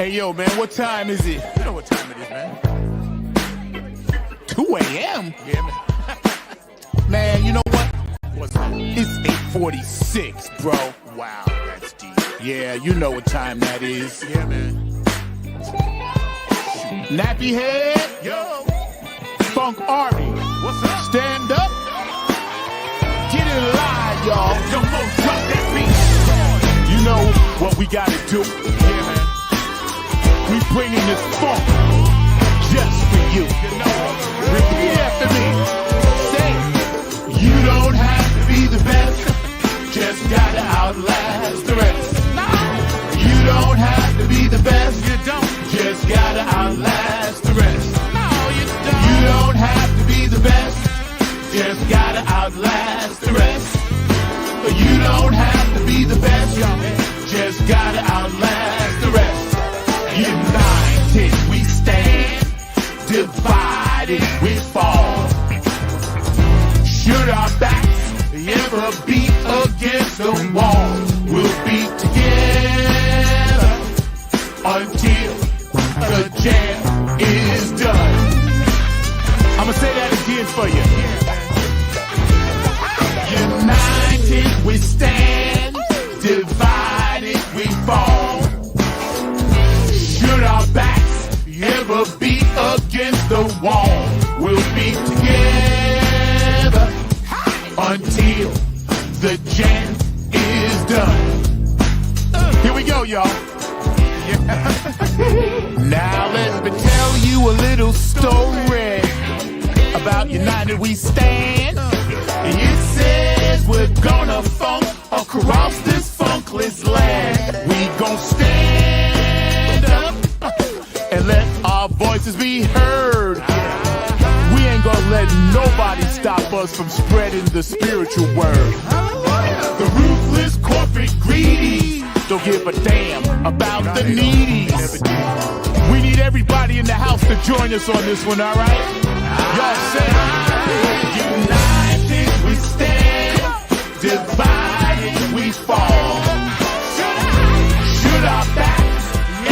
Hey, yo, man, what time is it? You know what time it is, man. 2 a.m.? Yeah, man. Man, you know what? What's that? It's 8:46, bro. Wow, that's deep. Yeah, you know what time that is. Yeah, man. Nappy head, Yo, Funk Army. what's up? Stand up. Get it live, y'all. Yo, Mo, drop that beat. You know what we gotta do. Yeah, man. We bringing this funk just for you. You know, Repeat after me. Say, you don't have to be the best, just gotta outlast the rest. You don't have to be the best, you don't. just gotta outlast the rest. No, you don't. You don't have to be the best, just gotta outlast the rest. You don't have to be the best, just gotta outlast the rest. United we stand, divided we fall. Should our backs ever be against the wall, we'll be together until the jam is done. I'ma say that again for you. United we stand, divided we fall. Should our backs ever be against the wall, we'll be together until the jam is done. Here we go, y'all. Now let me tell you a little story about United we stand. It says we're gonna funk across this funkless land. We gon' stand up and let our voices be heard. We ain't gonna let nobody stop us from spreading the spiritual word. The ruthless corporate greedy don't give a damn about the needies. We need everybody in the house to join us on this one, all right? Y'all say, united we stand, divided we fall. Should our backs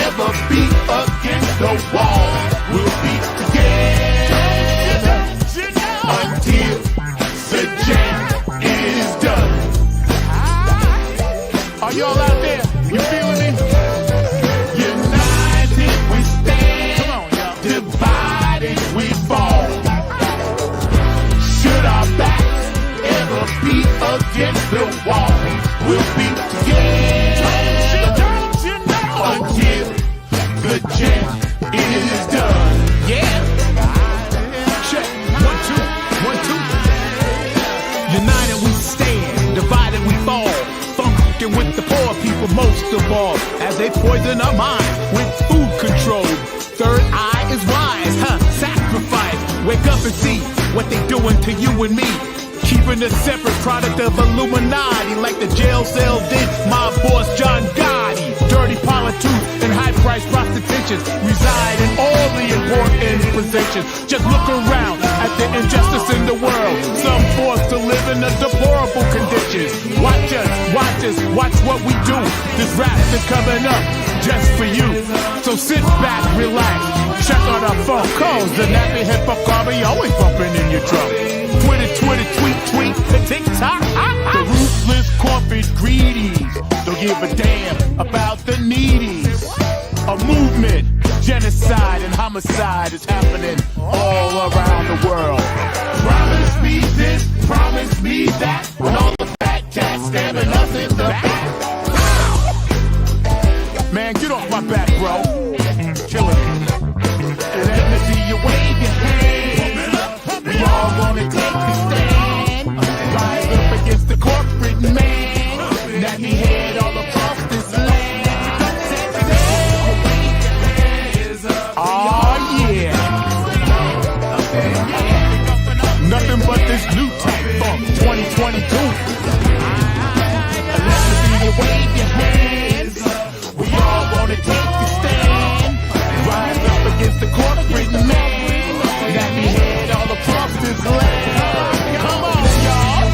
ever be against the wall, we'll be together until the jam is done. Are y'all out there? You feeling me? United we stand, come on, y'all. Divided we fall. Should our backs ever be against the wall, we'll be together until the jam is done. Yeah. Check. 1, 2, 1, 2. United we stand, divided we fall. Funkin' with the poor people most of all, as they poison our minds with food control. Third eye is wise, sacrifice. Wake up and see what they doing to you and me. Keeping a separate product of Illuminati, like the jail cell did my boss John Gotti. Dirty politics and high-priced prostitution reside in all the important positions. Just look around at the injustice in the world. Some forced to live in a deplorable conditions. Watch us, watch what we do. This rap is coming up just for you. So sit back, relax, check out our phone calls. The nappy hip hop army always bumping in your drum. Twitter, tweet, TikTok. The ruthless corporate greedies don't give a damn about the needies. A movement, genocide and homicide is happening all around the world. Promise me this, promise me that, when all the fat cats stabbing us in the back. Man, get off my back, bro. Killing me. Let me see you wave your hand. We all gonna take a stand. Rise up against the corporate man. Nappy head all across this land. Oh yeah. Nothing but this new type funk 2022. Let me see you wave your hands. We all gonna take a stand. Rise up against the corporate man. Nappy head all across this land. Come on, y'all.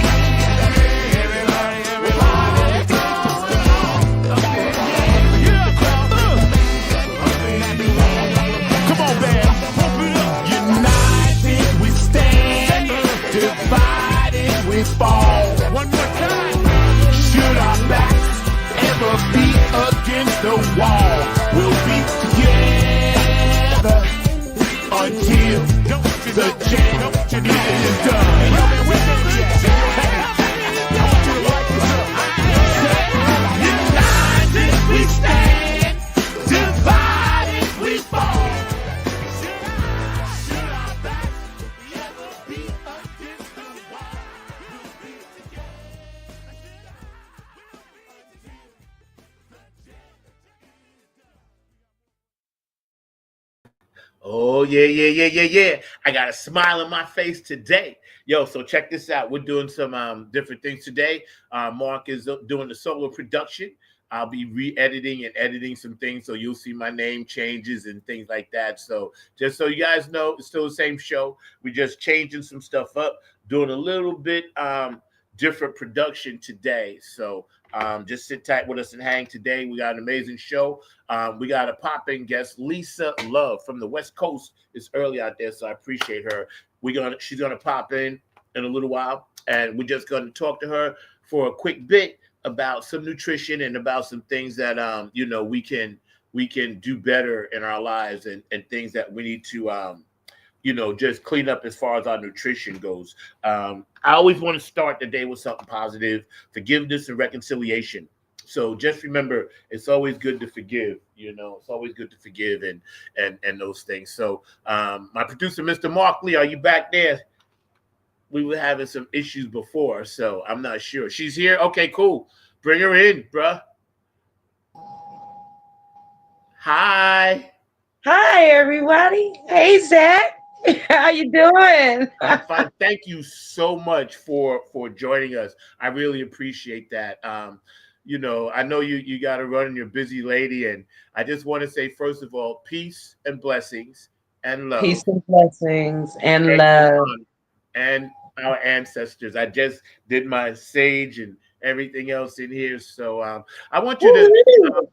fall. One more time. Should our backs ever be against the wall, we'll be together until the jam is done. United we stand, divided we fall. Should our backs ever be against the wall, we'll be together. Oh, yeah. I got a smile on my face today. Yo, so check this out. We're doing some different things today. Mark is doing the solo production. I'll be re-editing and editing some things, so you'll see my name changes and things like that. So just so you guys know, it's still the same show. We're just changing some stuff up, doing a little bit different production today. So just sit tight with us and hang today. We got an amazing show. We got a pop-in guest, Lisa Love from the West Coast. It's early out there, so I appreciate her. She's gonna pop in a little while, and we're just gonna talk to her for a quick bit about some nutrition and about some things that we can do better in our lives, and things that we need to just clean up as far as our nutrition goes. I always want to start the day with something positive: forgiveness and reconciliation. So just remember, it's always good to forgive. It's always good to forgive and those things. So my producer, Mr. Mark Lee, are you back there? We were having some issues before, so I'm not sure. She's here? Okay, cool. Bring her in, bruh. Hi. Hi, everybody. Hey, Zach. How you doing? I'm fine. Thank you so much for joining us. I really appreciate that. I know you got to run and you're a busy lady, and I just want to say, first of all, peace and blessings and love. Peace and blessings and Thank love. you, and our ancestors. I just did my sage and everything else in here. So I want you to,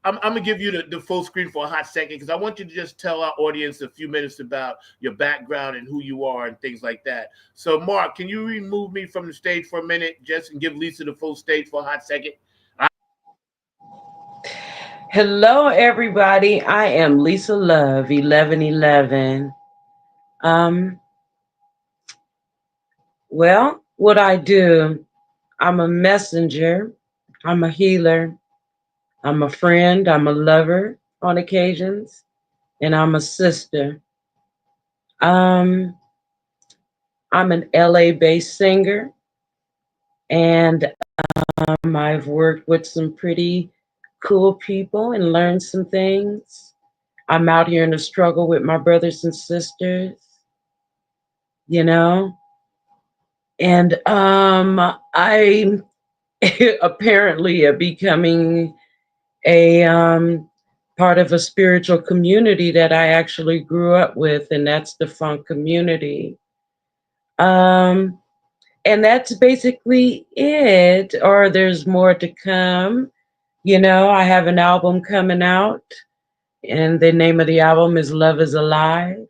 I'm going to give you the full screen for a hot second, because I want you to just tell our audience a few minutes about your background and who you are and things like that. So Mark, can you remove me from the stage for a minute just and give Lisa the full stage for a hot second? Hello, everybody. I am Lisa Love, 1111. Well, what I do, I'm a messenger. I'm a healer. I'm a friend. I'm a lover on occasions, and I'm a sister. Um, I'm an LA-based singer, and I've worked with some pretty cool people and learned some things. I'm out here in the struggle with my brothers and sisters, you know, and I apparently am becoming a part of a spiritual community that I actually grew up with, and that's the funk community. Um, and that's basically it, or there's more to come. I have an album coming out, and the name of the album is Love is Alive.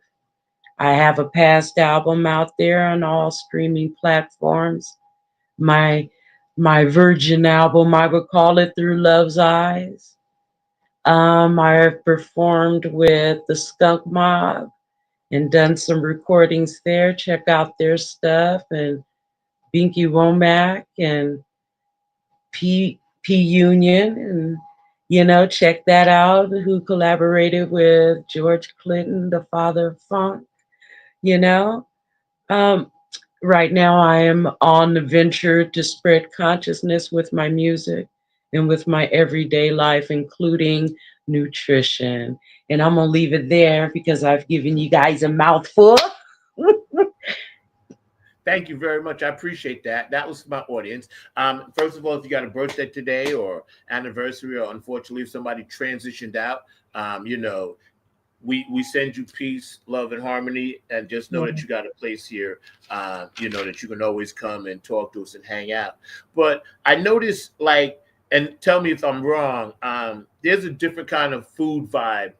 I have a past album out there on all streaming platforms. My virgin album, I would call it, Through Love's Eyes. I've performed with the Skunk Mob and done some recordings there. Check out their stuff, and Binky Womack and P Union, and check that out. Who collaborated with George Clinton, the father of funk. You know, um, right now I am on the venture to spread consciousness with my music and with my everyday life, including nutrition. And I'm gonna leave it there because I've given you guys a mouthful. Thank you very much. I appreciate that. That was my audience. First of all, if you got a birthday today or anniversary, or unfortunately if somebody transitioned out, we send you peace, love, and harmony, and just know that you got a place here, that you can always come and talk to us and hang out. But I noticed, and tell me if I'm wrong, there's a different kind of food vibe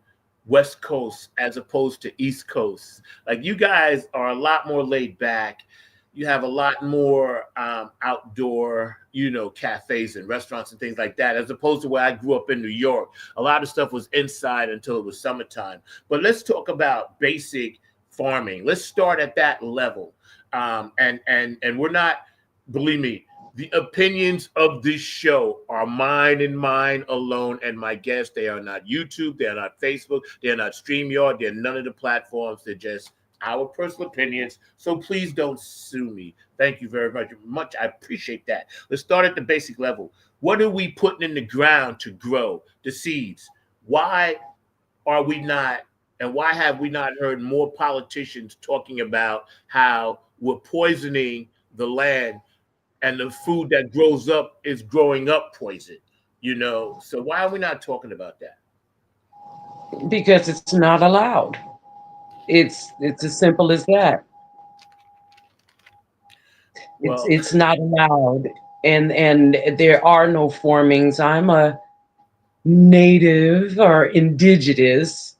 West Coast as opposed to East Coast. Like, you guys are a lot more laid back. you have a lot more outdoor, cafes and restaurants and things like that, as opposed to where I grew up in New York. A lot of stuff was inside until it was summertime. But let's talk about basic farming. Let's start at that level. And we're not, believe me, the opinions of this show are mine and mine alone and my guests. They are not YouTube. They are not Facebook. They are not StreamYard. They're none of the platforms. They're just our personal opinions. So please don't sue me. Thank you very much. I appreciate that. Let's start at the basic level. What are we putting in the ground to grow the seeds? Why are we not, and why have we not heard more politicians talking about how we're poisoning the land and the food that grows up is growing up poison? So why are we not talking about that? Because it's not allowed. It's as simple as that. Well, It's not allowed, and there are no formings. I'm a native or indigenous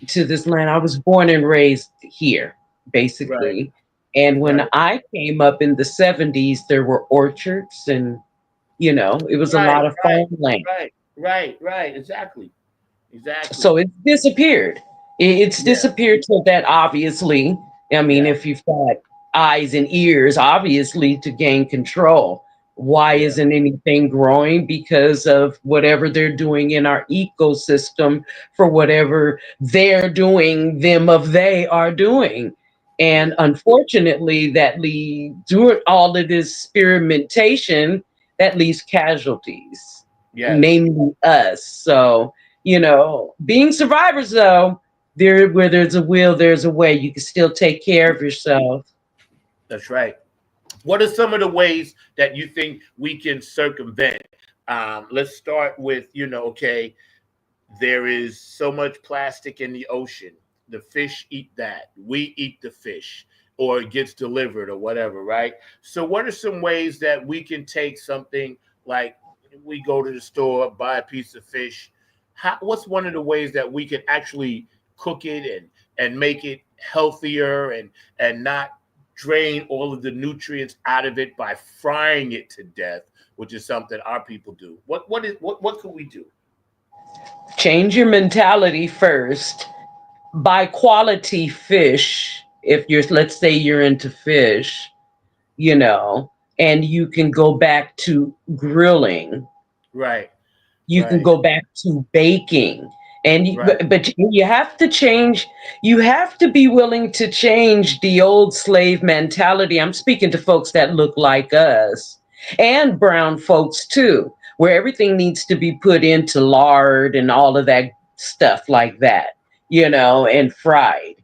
to this land. I was born and raised here, right, basically. And when right, I came up in the 70s, there were orchards and, it was a right, lot of right, farmland. right. Exactly. So it's disappeared. It's Yeah, disappeared so that obviously, I mean, yeah, if you've got eyes and ears, obviously to gain control. Why yeah, isn't anything growing? Because of whatever they're doing in our ecosystem for whatever they're doing, them of they are doing. yeah, And unfortunately, that leads doing all of this experimentation, that leaves casualties, yes. namely us. So, being survivors though, where there's a will, there's a way. You can still take care of yourself. That's right. What are some of the ways that you think we can circumvent? Let's start with, okay, there is so much plastic in the ocean. The fish eat that. We eat the fish, or it gets delivered or whatever, right? So, what are some ways that we can take something like we go to the store, buy a piece of fish? What's one of the ways that we can actually cook it and make it healthier and not drain all of the nutrients out of it by frying it to death, which is something our people do? What could we do? Change your mentality first. Buy quality fish. If you're, let's say you're into fish, you know, and you can go back to grilling. Right, You can right, go back to baking. And right, but you have to change. You have to be willing to change the old slave mentality. I'm speaking to folks that look like us and brown folks too, where everything needs to be put into lard and all of that stuff like that, and fried.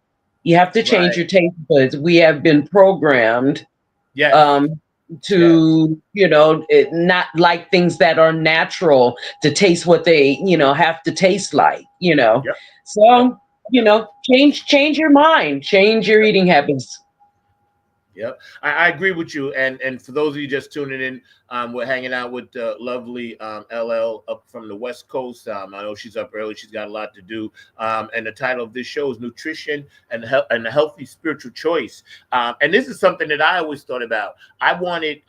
You have to change right. your taste buds. We have been programmed Yes, um, yes. to not like things that are natural, to taste what they have to taste like. Yep, yep, So yep. change your mind, change your eating habits. Yep, I agree with you. And for those of you just tuning in, we're hanging out with lovely LL up from the West Coast. I know she's up early; she's got a lot to do. And the title of this show is "Nutrition and a Healthy Spiritual Choice." And this is something that I always thought about. I wanted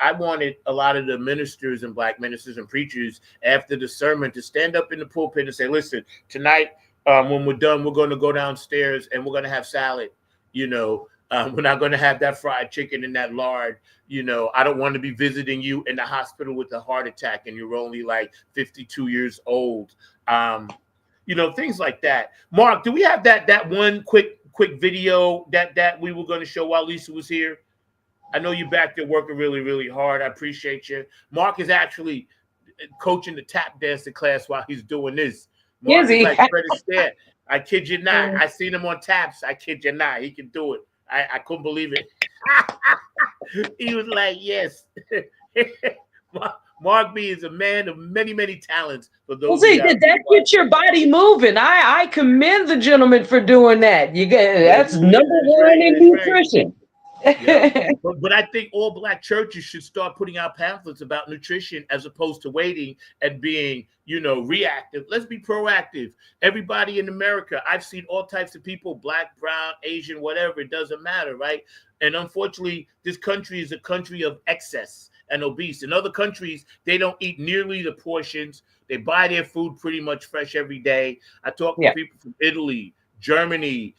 a lot of the ministers and black ministers and preachers after the sermon to stand up in the pulpit and say, "Listen, tonight when we're done, we're going to go downstairs and we're going to have salad." You know, we're not going to have that fried chicken and that lard. I don't want to be visiting you in the hospital with a heart attack and you're only like 52 years old. Things like that. Mark, do we have that one quick video that we were going to show while Lisa was here? I know you're back there working really, really hard. I appreciate you. Mark is actually coaching the tap dancing class while he's doing this. Mark is Izzy. like Fred Astaire. I kid you not. I seen him on taps. I kid you not. He can do it. I couldn't believe it. He was like, yes. Mark B is a man of many, many talents. For Well, those of see, you out that there. gets your body moving. I commend the gentleman for doing that. You get that's Yeah, number that's one right. in That's right. nutrition. Yep. But I think all black churches should start putting out pamphlets about nutrition as opposed to waiting and being, reactive. Let's be proactive. Everybody in America, I've seen all types of people, black, brown, Asian, whatever, it doesn't matter, right? And unfortunately, this country is a country of excess and obese. In other countries, they don't eat nearly the portions. They buy their food pretty much fresh every day. I talk to Yeah. people from Italy, Germany,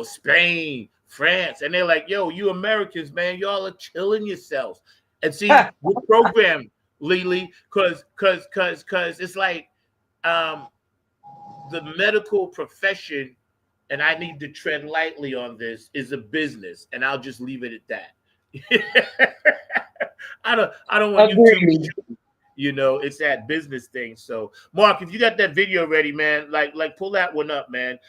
Spain, France, and they're like, yo, you Americans, man, y'all are killing yourselves. And see, we're programmed, Lily, because it's like the medical profession, and I need to tread lightly on this, is a business, and I'll just leave it at that. I don't want Agreed. you to, it's that business thing. So, Mark, if you got that video ready, man, like pull that one up, man.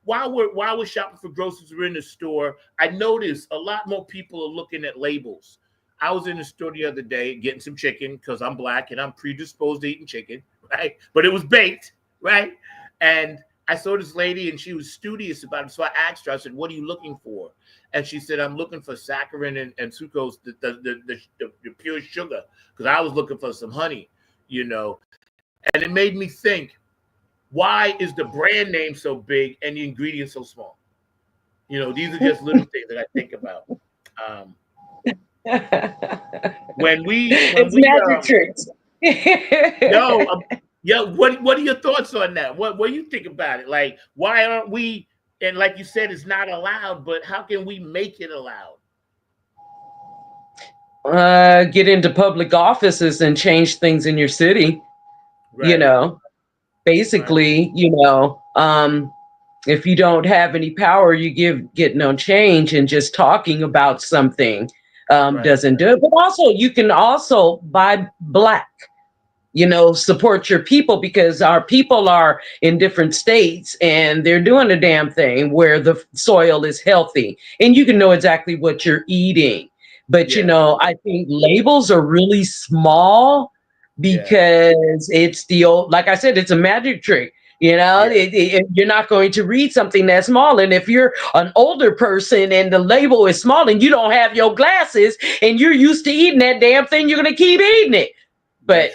While we're shopping for groceries, we're in the store. I noticed a lot more people are looking at labels. I was in the store the other day getting some chicken because I'm Black and I'm predisposed to eating chicken, right? But it was baked, right? And I saw this lady and she was studious about it. So I asked her, I said, what are you looking for? And she said, I'm looking for saccharin and sucrose, the pure sugar, because I was looking for some honey, And it made me think, why is the brand name so big and the ingredients so small? These are just little things that I think about. It's magic tricks. What are your thoughts on that? What do you think about it? Like, why aren't we? And like you said, it's not allowed, but how can we make it allowed? Get into public offices and change things in your city. Right. Basically, if you don't have any power, you get no change, and just talking about something doesn't do it. But also, you can also buy Black. Support your people, because our people are in different states and they're doing a damn thing where the soil is healthy and you can know exactly what you're eating. But, I think labels are really small because it's the old, like I said, it's a magic trick. You're not going to read something that's small. And if you're an older person and the label is small and you don't have your glasses and you're used to eating that damn thing, you're going to keep eating it. But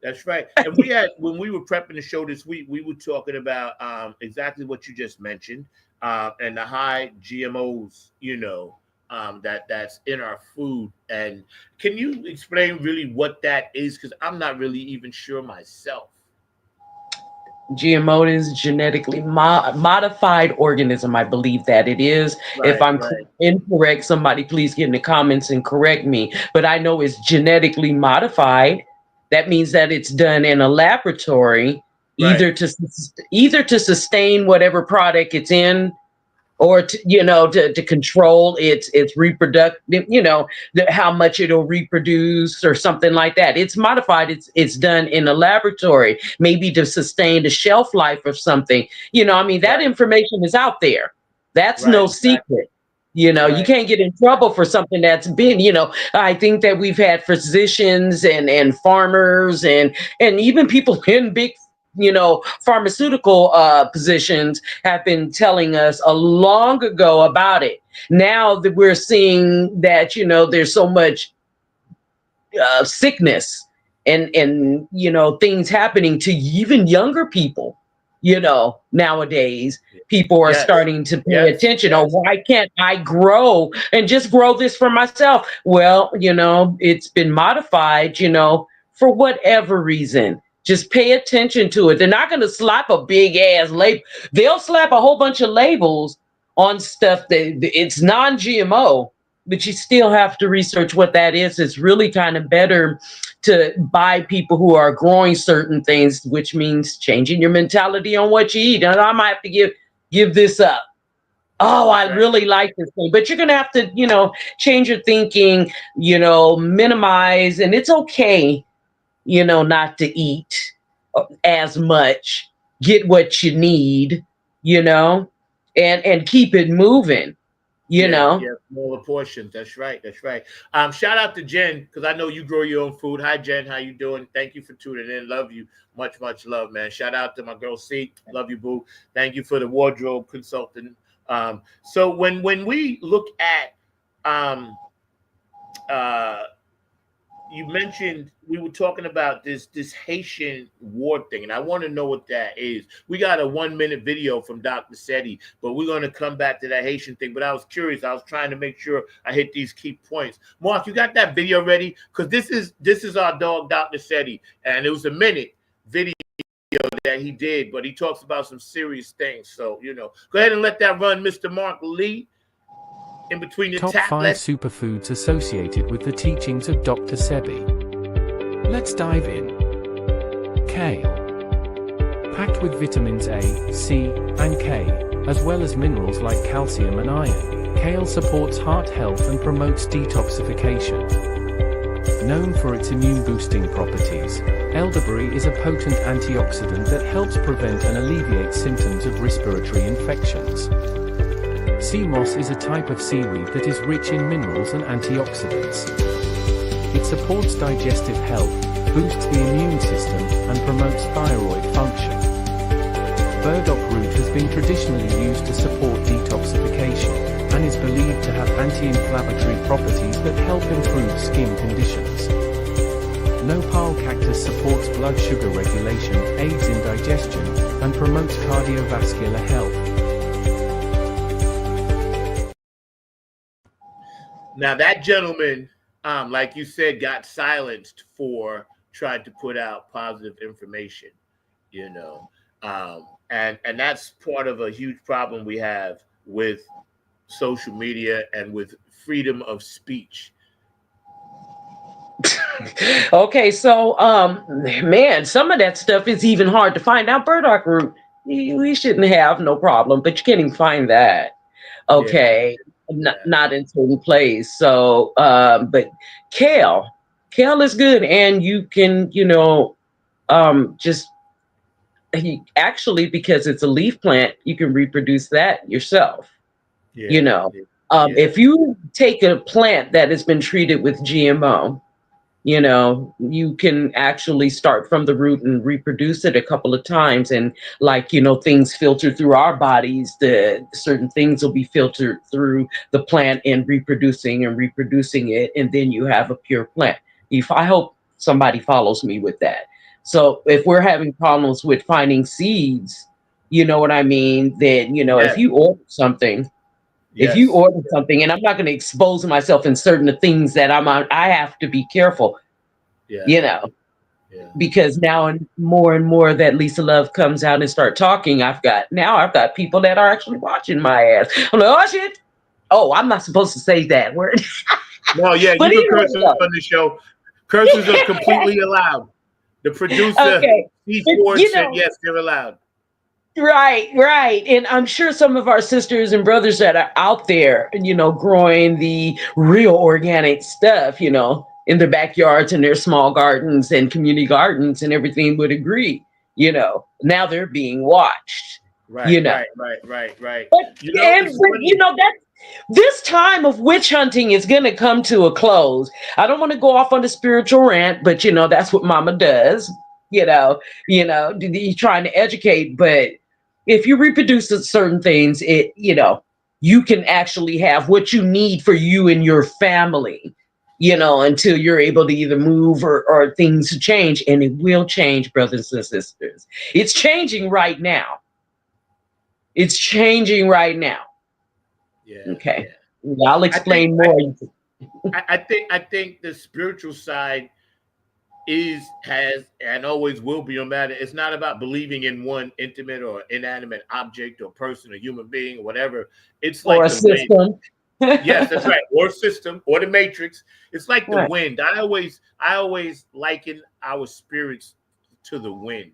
That's right. And we had, when we were prepping the show this week, we were talking about exactly what you just mentioned, and the high GMOs, that's in our food. And can you explain really what that is? Because I'm not really even sure myself. GMO is genetically modified organism. I believe that it is. If I'm incorrect, somebody please get in the comments and correct me. But I know it's genetically modified. That means that it's done in a laboratory, either to sustain whatever product it's in, or to control its reproductive, how much it'll reproduce or something like that. It's modified. It's done in a laboratory, maybe to sustain the shelf life of something. That information is out there. That's no secret. You can't get in trouble for something that's been, I think that we've had physicians and farmers and even people in big, pharmaceutical positions have been telling us a long ago about it. Now that we're seeing that, there's so much sickness and things happening to even younger people. Nowadays people are starting to pay attention. Oh, why can't I grow and just grow this for myself? Well, it's been modified, for whatever reason. Just pay attention to it. They're not going to slap a big ass label. They'll slap a whole bunch of labels on stuff that it's non-GMO, but you still have to research what that is. It's really kind of better to buy people who are growing certain things, which means changing your mentality on what you eat. And I might have to give this up. Oh, I really like this thing, but you're going to have to, change your thinking, minimize, and it's okay, not to eat as much, get what you need, and keep it moving. Smaller portions. That's right. Shout out to Jen, because I know you grow your own food. Hi, Jen. How you doing? Thank you for tuning in. Love you. Much love, man. Shout out to my girl C. Love you, boo. Thank you for the wardrobe consultant. So when we look at you mentioned we were talking about this Haitian war thing, and I want to know what that is. We got a 1 minute video from Dr. Seti, but we're going to come back to that Haitian thing. But I was curious. I was trying to make sure I hit these key points. Mark, you got that video ready? Because this is our dog, Dr. Seti, and it was a minute video that he did, but he talks about some serious things. So, go ahead and let that run, Mr. Mark Lee. In between the Top 5 superfoods associated with the teachings of Dr. Sebi. Let's dive in. Kale. Packed with vitamins A, C, and K, as well as minerals like calcium and iron, kale supports heart health and promotes detoxification. Known for its immune-boosting properties, elderberry is a potent antioxidant that helps prevent and alleviate symptoms of respiratory infections. Sea moss is a type of seaweed that is rich in minerals and antioxidants. It supports digestive health, boosts the immune system, and promotes thyroid function. Burdock root has been traditionally used to support detoxification, and is believed to have anti-inflammatory properties that help improve skin conditions. Nopal cactus supports blood sugar regulation, aids in digestion, and promotes cardiovascular health. Now that gentleman, like you said, got silenced for trying to put out positive information, and that's part of a huge problem we have with social media and with freedom of speech. Okay, so man, some of that stuff is even hard to find. Now, burdock root, we shouldn't have no problem, but you can't even find that. Okay. Yeah. Not in certain place. So, but kale is good, and you can, actually, because it's a leaf plant, you can reproduce that yourself. Yeah. If you take a plant that has been treated with GMO, you can actually start from the root and reproduce it a couple of times. And things filter through our bodies, the certain things will be filtered through the plant and reproducing it. And then you have a pure plant. I hope somebody follows me with that. So if we're having problems with finding seeds, you know what I mean? Then, if you order something, If you order something, and I'm not going to expose myself in certain things that I'm on, I have to be careful, because now and more that Lisa Love comes out and start talking, I've got people that are actually watching my ass. I'm like, oh shit. Oh, I'm not supposed to say that word. No, yeah, you can curse on the show. Curses are completely allowed. The producer, said yes, they're allowed. Right. And I'm sure some of our sisters and brothers that are out there, growing the real organic stuff, in their backyards and their small gardens and community gardens and everything would agree, now they're being watched. Right. But, that this time of witch hunting is going to come to a close. I don't want to go off on a spiritual rant, but that's what Mama does. He's trying to educate, but if you reproduce certain things, you can actually have what you need for you and your family, until you're able to either move or things change. And it will change, brothers and sisters. It's changing right now. Yeah. Okay. Yeah. I'll explain more. I think the spiritual side has and always will be, no matter. It's not about believing in one intimate or inanimate object or person or human being or whatever. It's like a system. Yes, that's right. Or system or the matrix. It's like the wind. I always liken our spirits to the wind,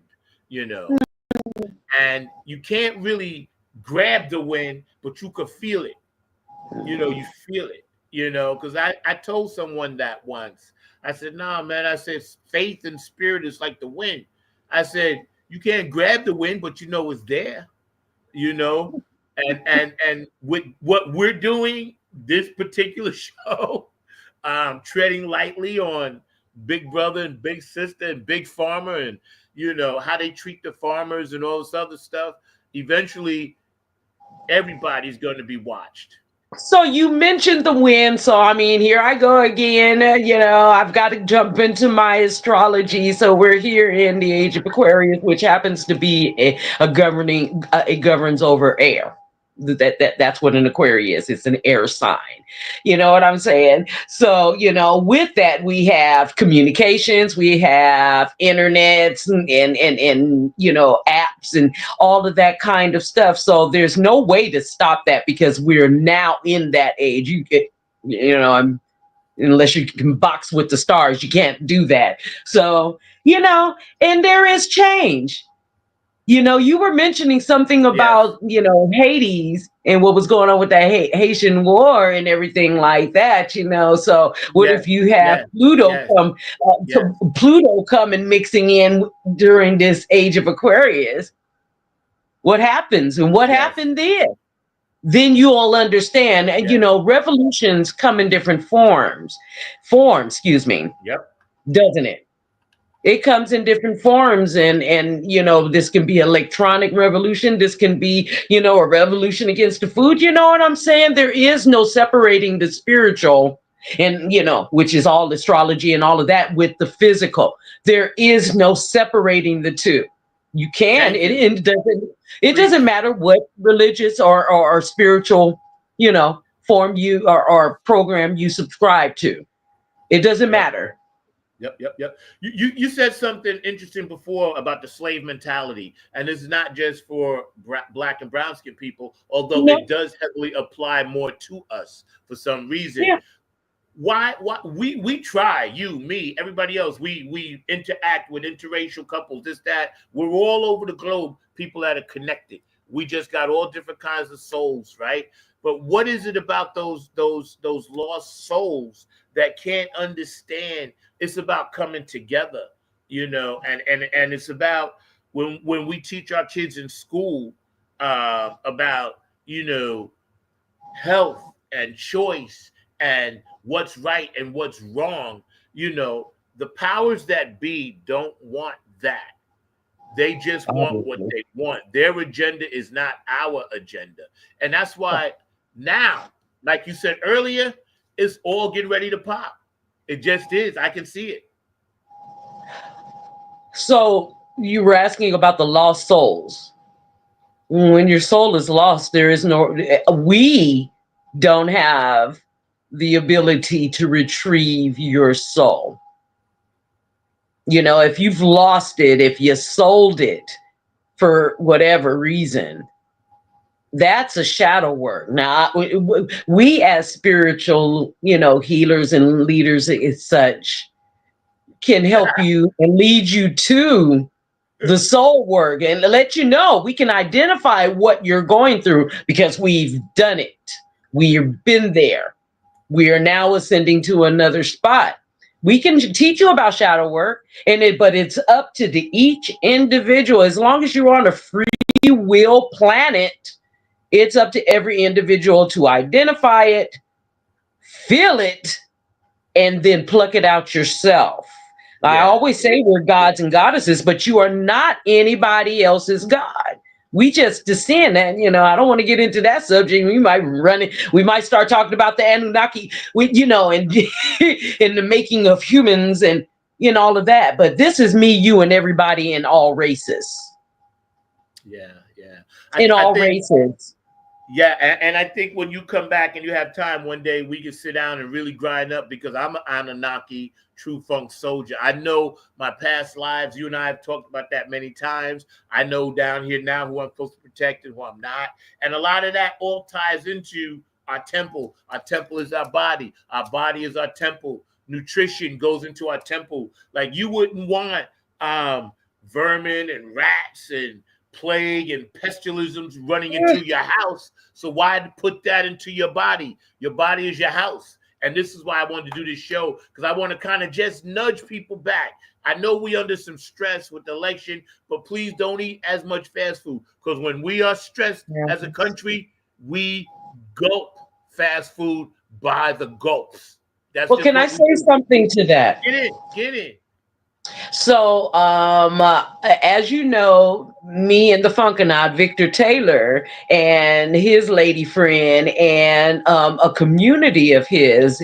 and you can't really grab the wind, but you could feel it. You feel it, because I told someone that once. I said, nah, man, I said, faith and spirit is like the wind. I said, you can't grab the wind, but it's there, and with what we're doing, this particular show, treading lightly on Big Brother and Big Sister and Big Pharma and, how they treat the farmers and all this other stuff. Eventually, everybody's going to be watched. So you mentioned the wind. So I mean, here I go again. I've got to jump into my astrology. So we're here in the age of Aquarius, which happens to be it governs over air. That's what an Aquarius is. It's an air sign. You know what I'm saying? So, with that, we have communications, we have internets and apps and all of that kind of stuff. So there's no way to stop that because we're now in that age. Unless you can box with the stars, you can't do that. So, and there is change. You were mentioning something Yes. about, Hades and what was going on with that Haitian war and everything like that, So what Yes. if you have Yes. Yes. Yes. Pluto come and mixing in during this age of Aquarius? What happens and what Yes. happened there? Then you'll understand. And Yes. revolutions come in different excuse me, Yep. doesn't it? It comes in different forms, and this can be electronic revolution, this can be a revolution against the food. You know what I'm saying? There is no separating the spiritual and which is all astrology and all of that with the physical. There is no separating the two. You can Thank you. it doesn't Preach. matter what religious or spiritual form you or program you subscribe to. It doesn't Yep. matter. Yep. You said something interesting before about the slave mentality, and this is not just for black and brown skin people, although No. it does heavily apply more to us for some reason. Yeah. Why we try, you, me, everybody else, we interact with interracial couples, this, that. We're all over the globe, people that are connected. We just got all different kinds of souls, right? But what is it about those lost souls that can't understand? It's about coming together, and it's about when we teach our kids in school about health and choice and what's right and what's wrong. The powers that be don't want that. They just want what Obviously. they want. Their agenda is not our agenda. And that's why now, like you said earlier, it's all getting ready to pop. It just is. I can see it. So you were asking about the lost souls. When your soul is lost, there is no, we don't have the ability to retrieve your soul. If you've lost it, if you sold it for whatever reason, that's a shadow work. Now, we as spiritual, healers and leaders as such, can help you and lead you to the soul work and let you know. We can identify what you're going through because we've done it. We've been there. We are now ascending to another spot. We can teach you about shadow work, but it's up to each individual. As long as you're on a free will planet, it's up to every individual to identify it, feel it, and then pluck it out yourself. I Yeah. always say we're gods and goddesses, but you are not anybody else's god. We just descend, and I don't want to get into that subject. We might run it. We might start talking about the Anunnaki, and in the making of humans, and all of that. But this is me, you, and everybody in all races. Yeah. In I all think. races. Yeah, and I think when you come back and you have time one day, we can sit down and really grind up, because I'm an Anunnaki true funk soldier. I know my past lives. You and I have talked about that many times. I know down here now who I'm supposed to protect and who I'm not. And a lot of that all ties into our temple. Our temple is our body. Our body is our temple. Nutrition goes into our temple. Like, you wouldn't want vermin and rats and plague and pestilences running into your house. So why put that into your body? Your body is your house. And this is why I wanted to do this show, because I want to kind of just nudge people back. I know we under some stress with the election, but please don't eat as much fast food, because when we are stressed as a country, we gulp fast food by the gulps. That's well, can I say something to that? Get in. So, as you know, me and the Funkanaut, Victor Taylor, and his lady friend, and a community of his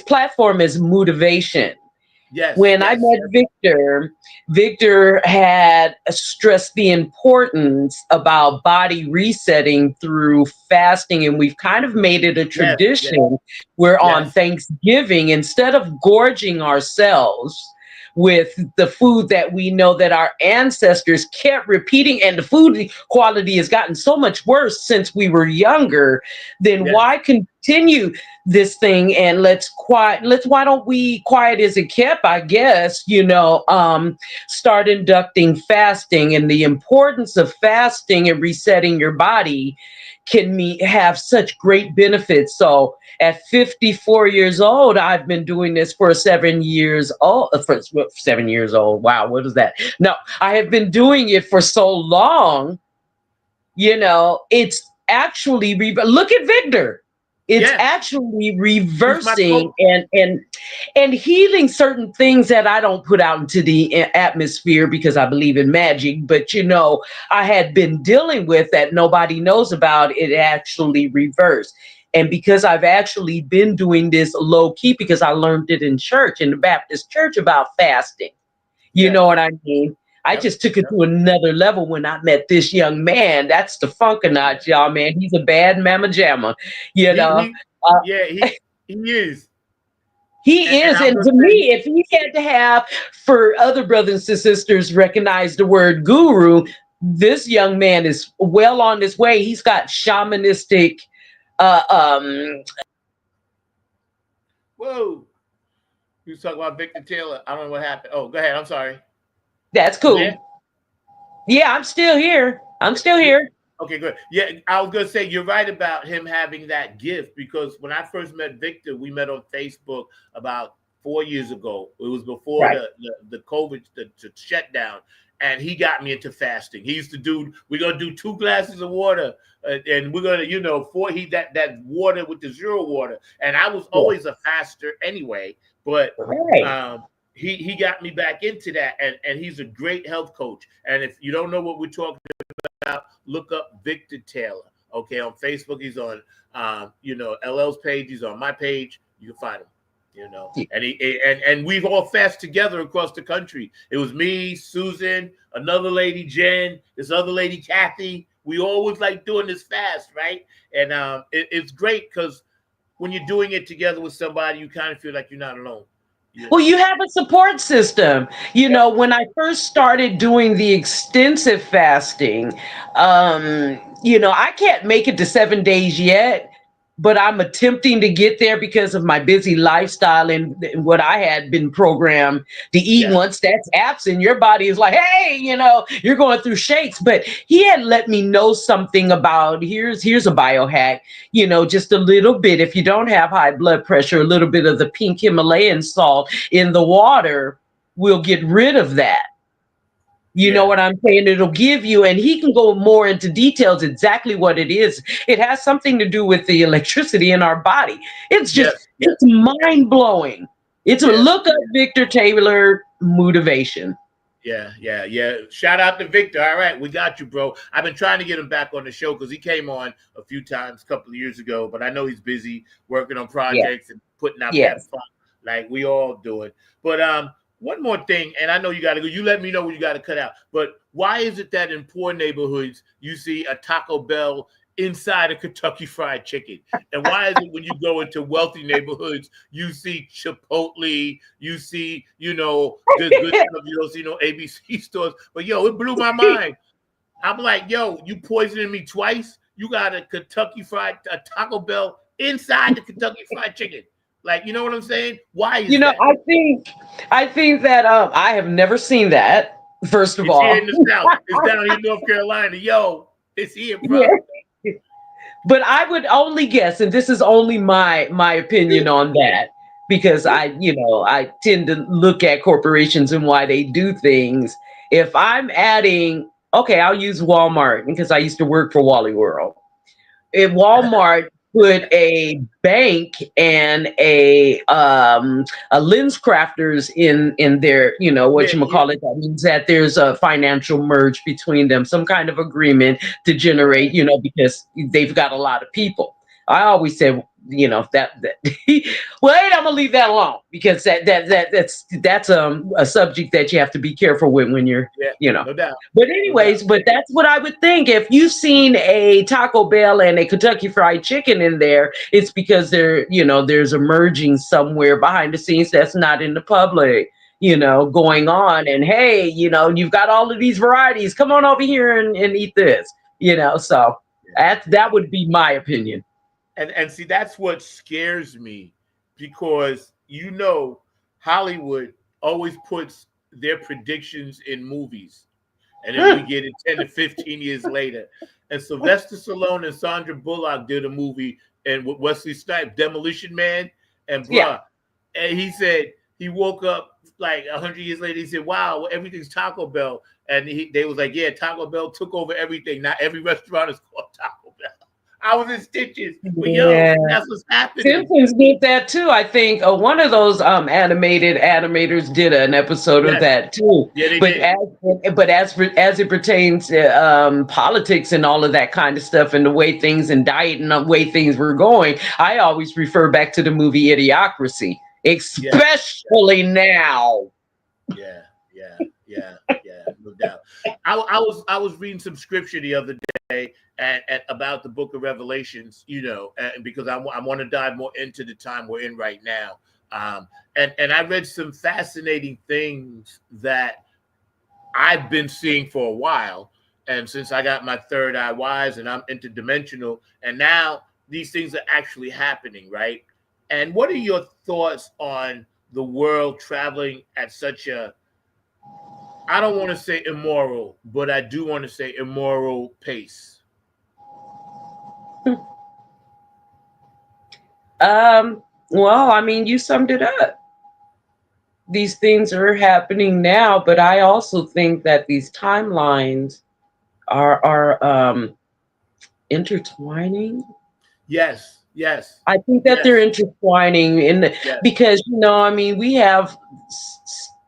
platform is Motivation. Yes, When I yes, met yes, Victor, Victor had stressed the importance about body resetting through fasting, and we've kind of made it a yes, yes, tradition where on yes, Thanksgiving, instead of gorging ourselves with the food that we know that our ancestors kept repeating, and the food quality has gotten so much worse since we were younger, then yes, why continue this thing, and let's why don't we, quiet as it kept, I guess, start inducting fasting, and the importance of fasting and resetting your body have such great benefits. So at 54 years old, I've been doing this for 7 years old. For 7 years old. Wow, what is that? No, I have been doing it for so long. It's actually look at Victor. It's yes. actually He's my reversing coach. and healing certain things that I don't put out into the atmosphere because I believe in magic. But I had been dealing with that nobody knows about. It actually reversed. And because I've actually been doing this low key, because I learned it in church, in the Baptist church, about fasting. You know Yes. what I mean? I Yep. just took it Yep. to another level when I met this young man. That's the Funkanaut, y'all, man. He's a bad mamma jamma, you know. He Uh, yeah, he is. he And is, I'm and gonna to say me, if he had to have for other brothers and sisters recognize the word guru, this young man is well on his way. He's got shamanistic. Uh, um, whoa. You was talking about Victor Taylor. I don't know what happened. Oh, go ahead. I'm sorry. that's You there? cool. Yeah, I'm still here. I'm still Yeah. here. Okay, good. Yeah, I was gonna say you're right about him having that gift because when I first met Victor, we met on Facebook about 4 years ago. It was before Right. the COVID the shutdown, and he got me into fasting. He used to do. We're gonna do 2 glasses of water, and we're gonna for he that water with the zero water. And I was Yeah. always a faster anyway, but Right. um, he got me back into that, and he's a great health coach. And if you don't know what we're talking out, look up Victor Taylor. Okay, on Facebook, he's on LL's page. He's on my page. You can find him. And and we've all fasted together across the country. It was me, Susan, another lady, Jen, this other lady, Kathy. We always like doing this fast, right? And it's great because when you're doing it together with somebody, you kind of feel like you're not alone. Well, you have a support system. Yep. When I first started doing the extensive fasting, I can't make it to 7 days yet, but I'm attempting to get there because of my busy lifestyle and what I had been programmed to eat. Yes. Once that's absent, your body is like, hey, you're going through shakes. But he had let me know something about here's a biohack, just a little bit. If you don't have high blood pressure, a little bit of the pink Himalayan salt in the water will get rid of that. You know Yeah. what I'm saying? It'll give you, and he can go more into details exactly what it is. It has something to do with the electricity in our body. Yes. Yes. It's mind blowing. It's a Yeah. look up Victor Taylor Motivation. Yeah, yeah, yeah. Shout out to Victor. All right, we got you, bro. I've been trying to get him back on the show because he came on a few times a couple of years ago, but I know he's busy working on Yeah. projects and putting out that Yes. fun like we all do it. But one more thing, and I know you got to go. You let me know when you got to cut out. But why is it that in poor neighborhoods you see a Taco Bell inside a Kentucky Fried Chicken? And why is it when you go into wealthy neighborhoods, you see Chipotle, you see, the good stuff, you don't see no ABC stores. But it blew my mind. I'm like, you poisoning me twice. You got a Taco Bell inside the Kentucky Fried Chicken. Like, you know what I'm saying? Why is that? I think that I have never seen that. First of It's here in all, the South. It's down here in North Carolina. It's here, bro. yeah. But I would only guess, and this is only my opinion on that, because I tend to look at corporations and why they do things. If I'm adding, okay, I'll use Walmart because I used to work for Wally World. If Walmart put a bank and a lens crafters in their, you know, what Yeah, you call it. That means that there's a financial merge between them, some kind of agreement to generate, you know, because they've got a lot of people. I always said, you know, that wait, I'm gonna leave that alone because that's a subject that you have to be careful with when you're, yeah, you know. no doubt. But No doubt. anyways, but that's what I would think. If you've seen a Taco Bell and a Kentucky Fried Chicken in there, it's because they're, you know, there's a merging somewhere behind the scenes that's not in the public, you know, going on. And hey, you know, you've got all of these varieties. Come on over here and eat this, you know. So that would be my opinion. And see, that's what scares me, because you know Hollywood always puts their predictions in movies, and then we get it 10 to 15 years later. And Sylvester Stallone and Sandra Bullock did a movie, and with Wesley Snipes, Demolition Man, and and he said he woke up like 100 years later. He said, "Wow, everything's Taco Bell," and they was like, "Yeah, Taco Bell took over everything. Not every restaurant is called Taco Bell." I was in stitches, but yo, that's what's happening. Simpsons did that too. I think one of those animated animators did an episode of that too. Yeah, they but did. As it pertains to politics and all of that kind of stuff, and the way things and diet and the way things were going, I always refer back to the movie Idiocracy, especially now. Yeah, no doubt. I was reading some scripture the other day and about the Book of Revelations, you know, and because I want to dive more into the time we're in right now. And I read some fascinating things that I've been seeing for a while. And since I got my third eye wise and I'm interdimensional, and now these things are actually happening, right? And what are your thoughts on the world traveling at such a, I don't want to say immoral, but I do want to say immoral pace? Well, I mean, you summed it up. These things are happening now, but I also think that these timelines are intertwining. Yes. I think that they're intertwining because, you know, I mean, we have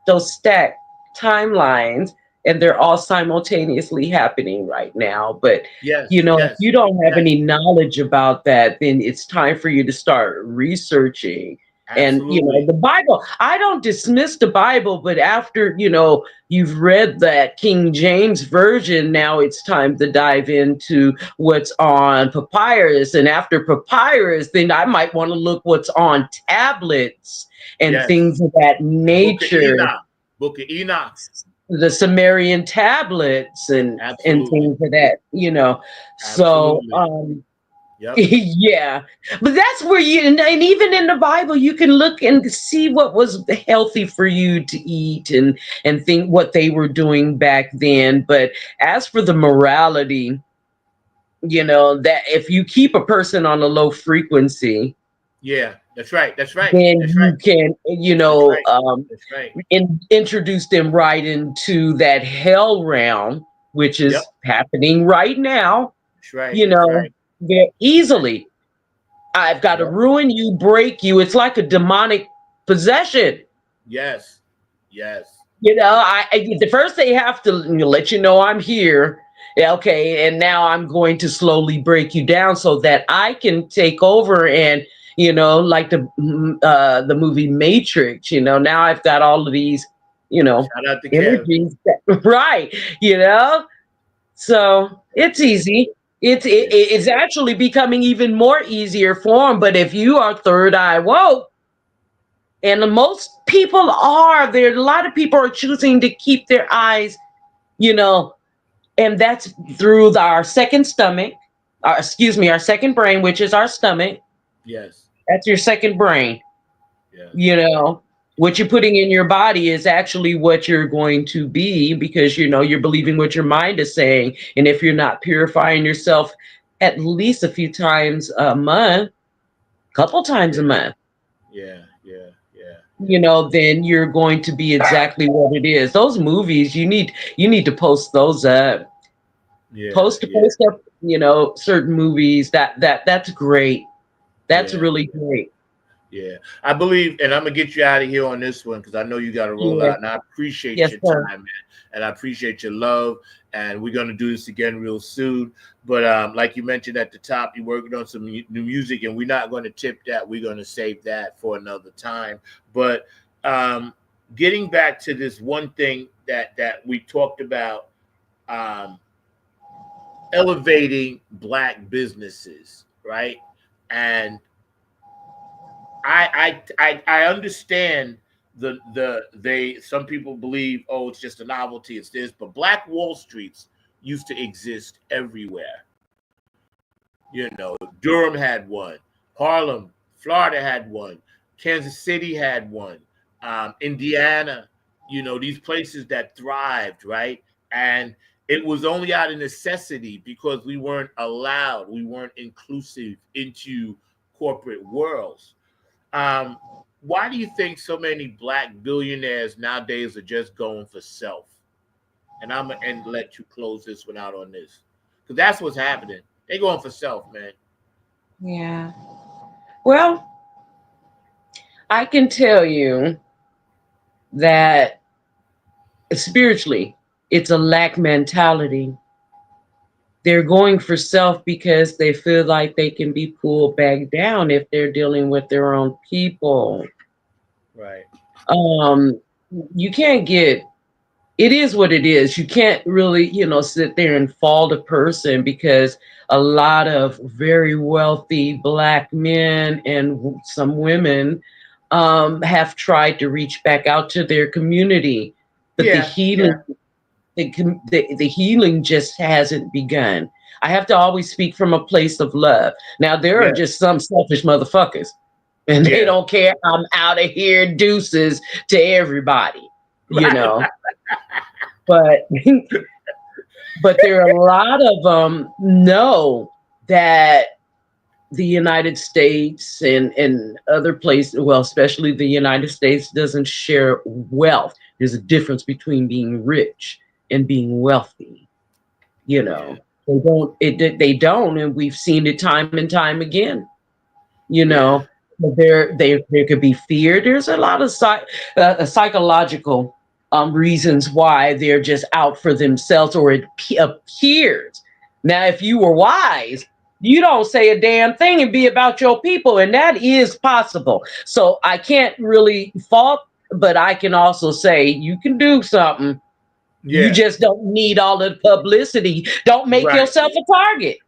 those stacked timelines and they're all simultaneously happening right now. But, you know, if you don't have any knowledge about that, then it's time for you to start researching. Absolutely. And, you know, the Bible, I don't dismiss the Bible, but after, you know, you've read that King James Version, now it's time to dive into what's on papyrus. And after papyrus, then I might want to look what's on tablets and things of that nature. Book of Enoch. The Sumerian tablets and things of that, you know. So, yeah, but that's where and even in the Bible, you can look and see what was healthy for you to eat and think what they were doing back then. But as for the morality, you know, that if you keep a person on a low frequency, that's right. Then you can, you know, introduce them right into that hell realm, which is happening right now. That's right. You know, they're easily. I've got to ruin you, break you. It's like a demonic possession. Yes. You know, the first they have to let you know I'm here. Okay, and now I'm going to slowly break you down so that I can take over and, you know, like the movie Matrix, you know, now I've got all of these, you know, energies right, you know, so it's easy. It's actually becoming even more easier for them. But if you are third eye woke, and most people are, there, a lot of people are choosing to keep their eyes, you know, and that's through our second stomach, our second brain, which is our stomach. Yes. That's your second brain. You know, what you're putting in your body is actually what you're going to be, because, you know, you're believing what your mind is saying. And if you're not purifying yourself at least a few times a month, couple times a month. You know, then you're going to be exactly what it is. Those movies, you need to post those up. Post up, you know, certain movies that's great. That's Yeah. really great. Yeah, I believe, and I'm gonna get you out of here on this one because I know you got to roll Yeah. out, and I appreciate Yes, your sir. time, man, and I appreciate your love, and we're gonna do this again real soon. But like you mentioned at the top, you're working on some new music, and we're not going to tip that. We're going to save that for another time. But getting back to this one thing that we talked about, um, elevating Black businesses, right? And I understand they some people believe, oh, it's just a novelty, it's this, but Black Wall Streets used to exist everywhere. You know, Durham had one, Harlem, Florida had one, Kansas City had one, Indiana. You know, these places that thrived, right? And it was only out of necessity because we weren't allowed, we weren't inclusive into corporate worlds. um, why do you think so many Black billionaires nowadays are just going for self? And I'm gonna and let you close this one out on this, because that's what's happening. They going for self, man. Yeah. Well, I can tell you that spiritually, it's a lack mentality. They're going for self because they feel like they can be pulled back down if they're dealing with their own people. Right. Um, you can't get, it is what it is. You can't really, sit there and fault a person because a lot of very wealthy Black men and some women have tried to reach back out to their community, but Yeah. Yeah. the healing just hasn't begun. I have to always speak from a place of love. Now there are Yeah. just some selfish motherfuckers, and they Yeah. don't care. I'm out of here, deuces to everybody, you Right. know. But but there are a lot of them know that the United States and other places, well, especially the United States, doesn't share wealth. There's a difference between being rich and being wealthy. You Yeah. know, they don't, and we've seen it time and time again. You Yeah. know, there could be fear. There's a lot of psychological reasons why they're just out for themselves, or it appears. Now, if you were wise, you don't say a damn thing and be about your people, and that is possible. So I can't really fault, but I can also say you can do something. You Yeah. just don't need all the publicity. Don't make Right. yourself a target.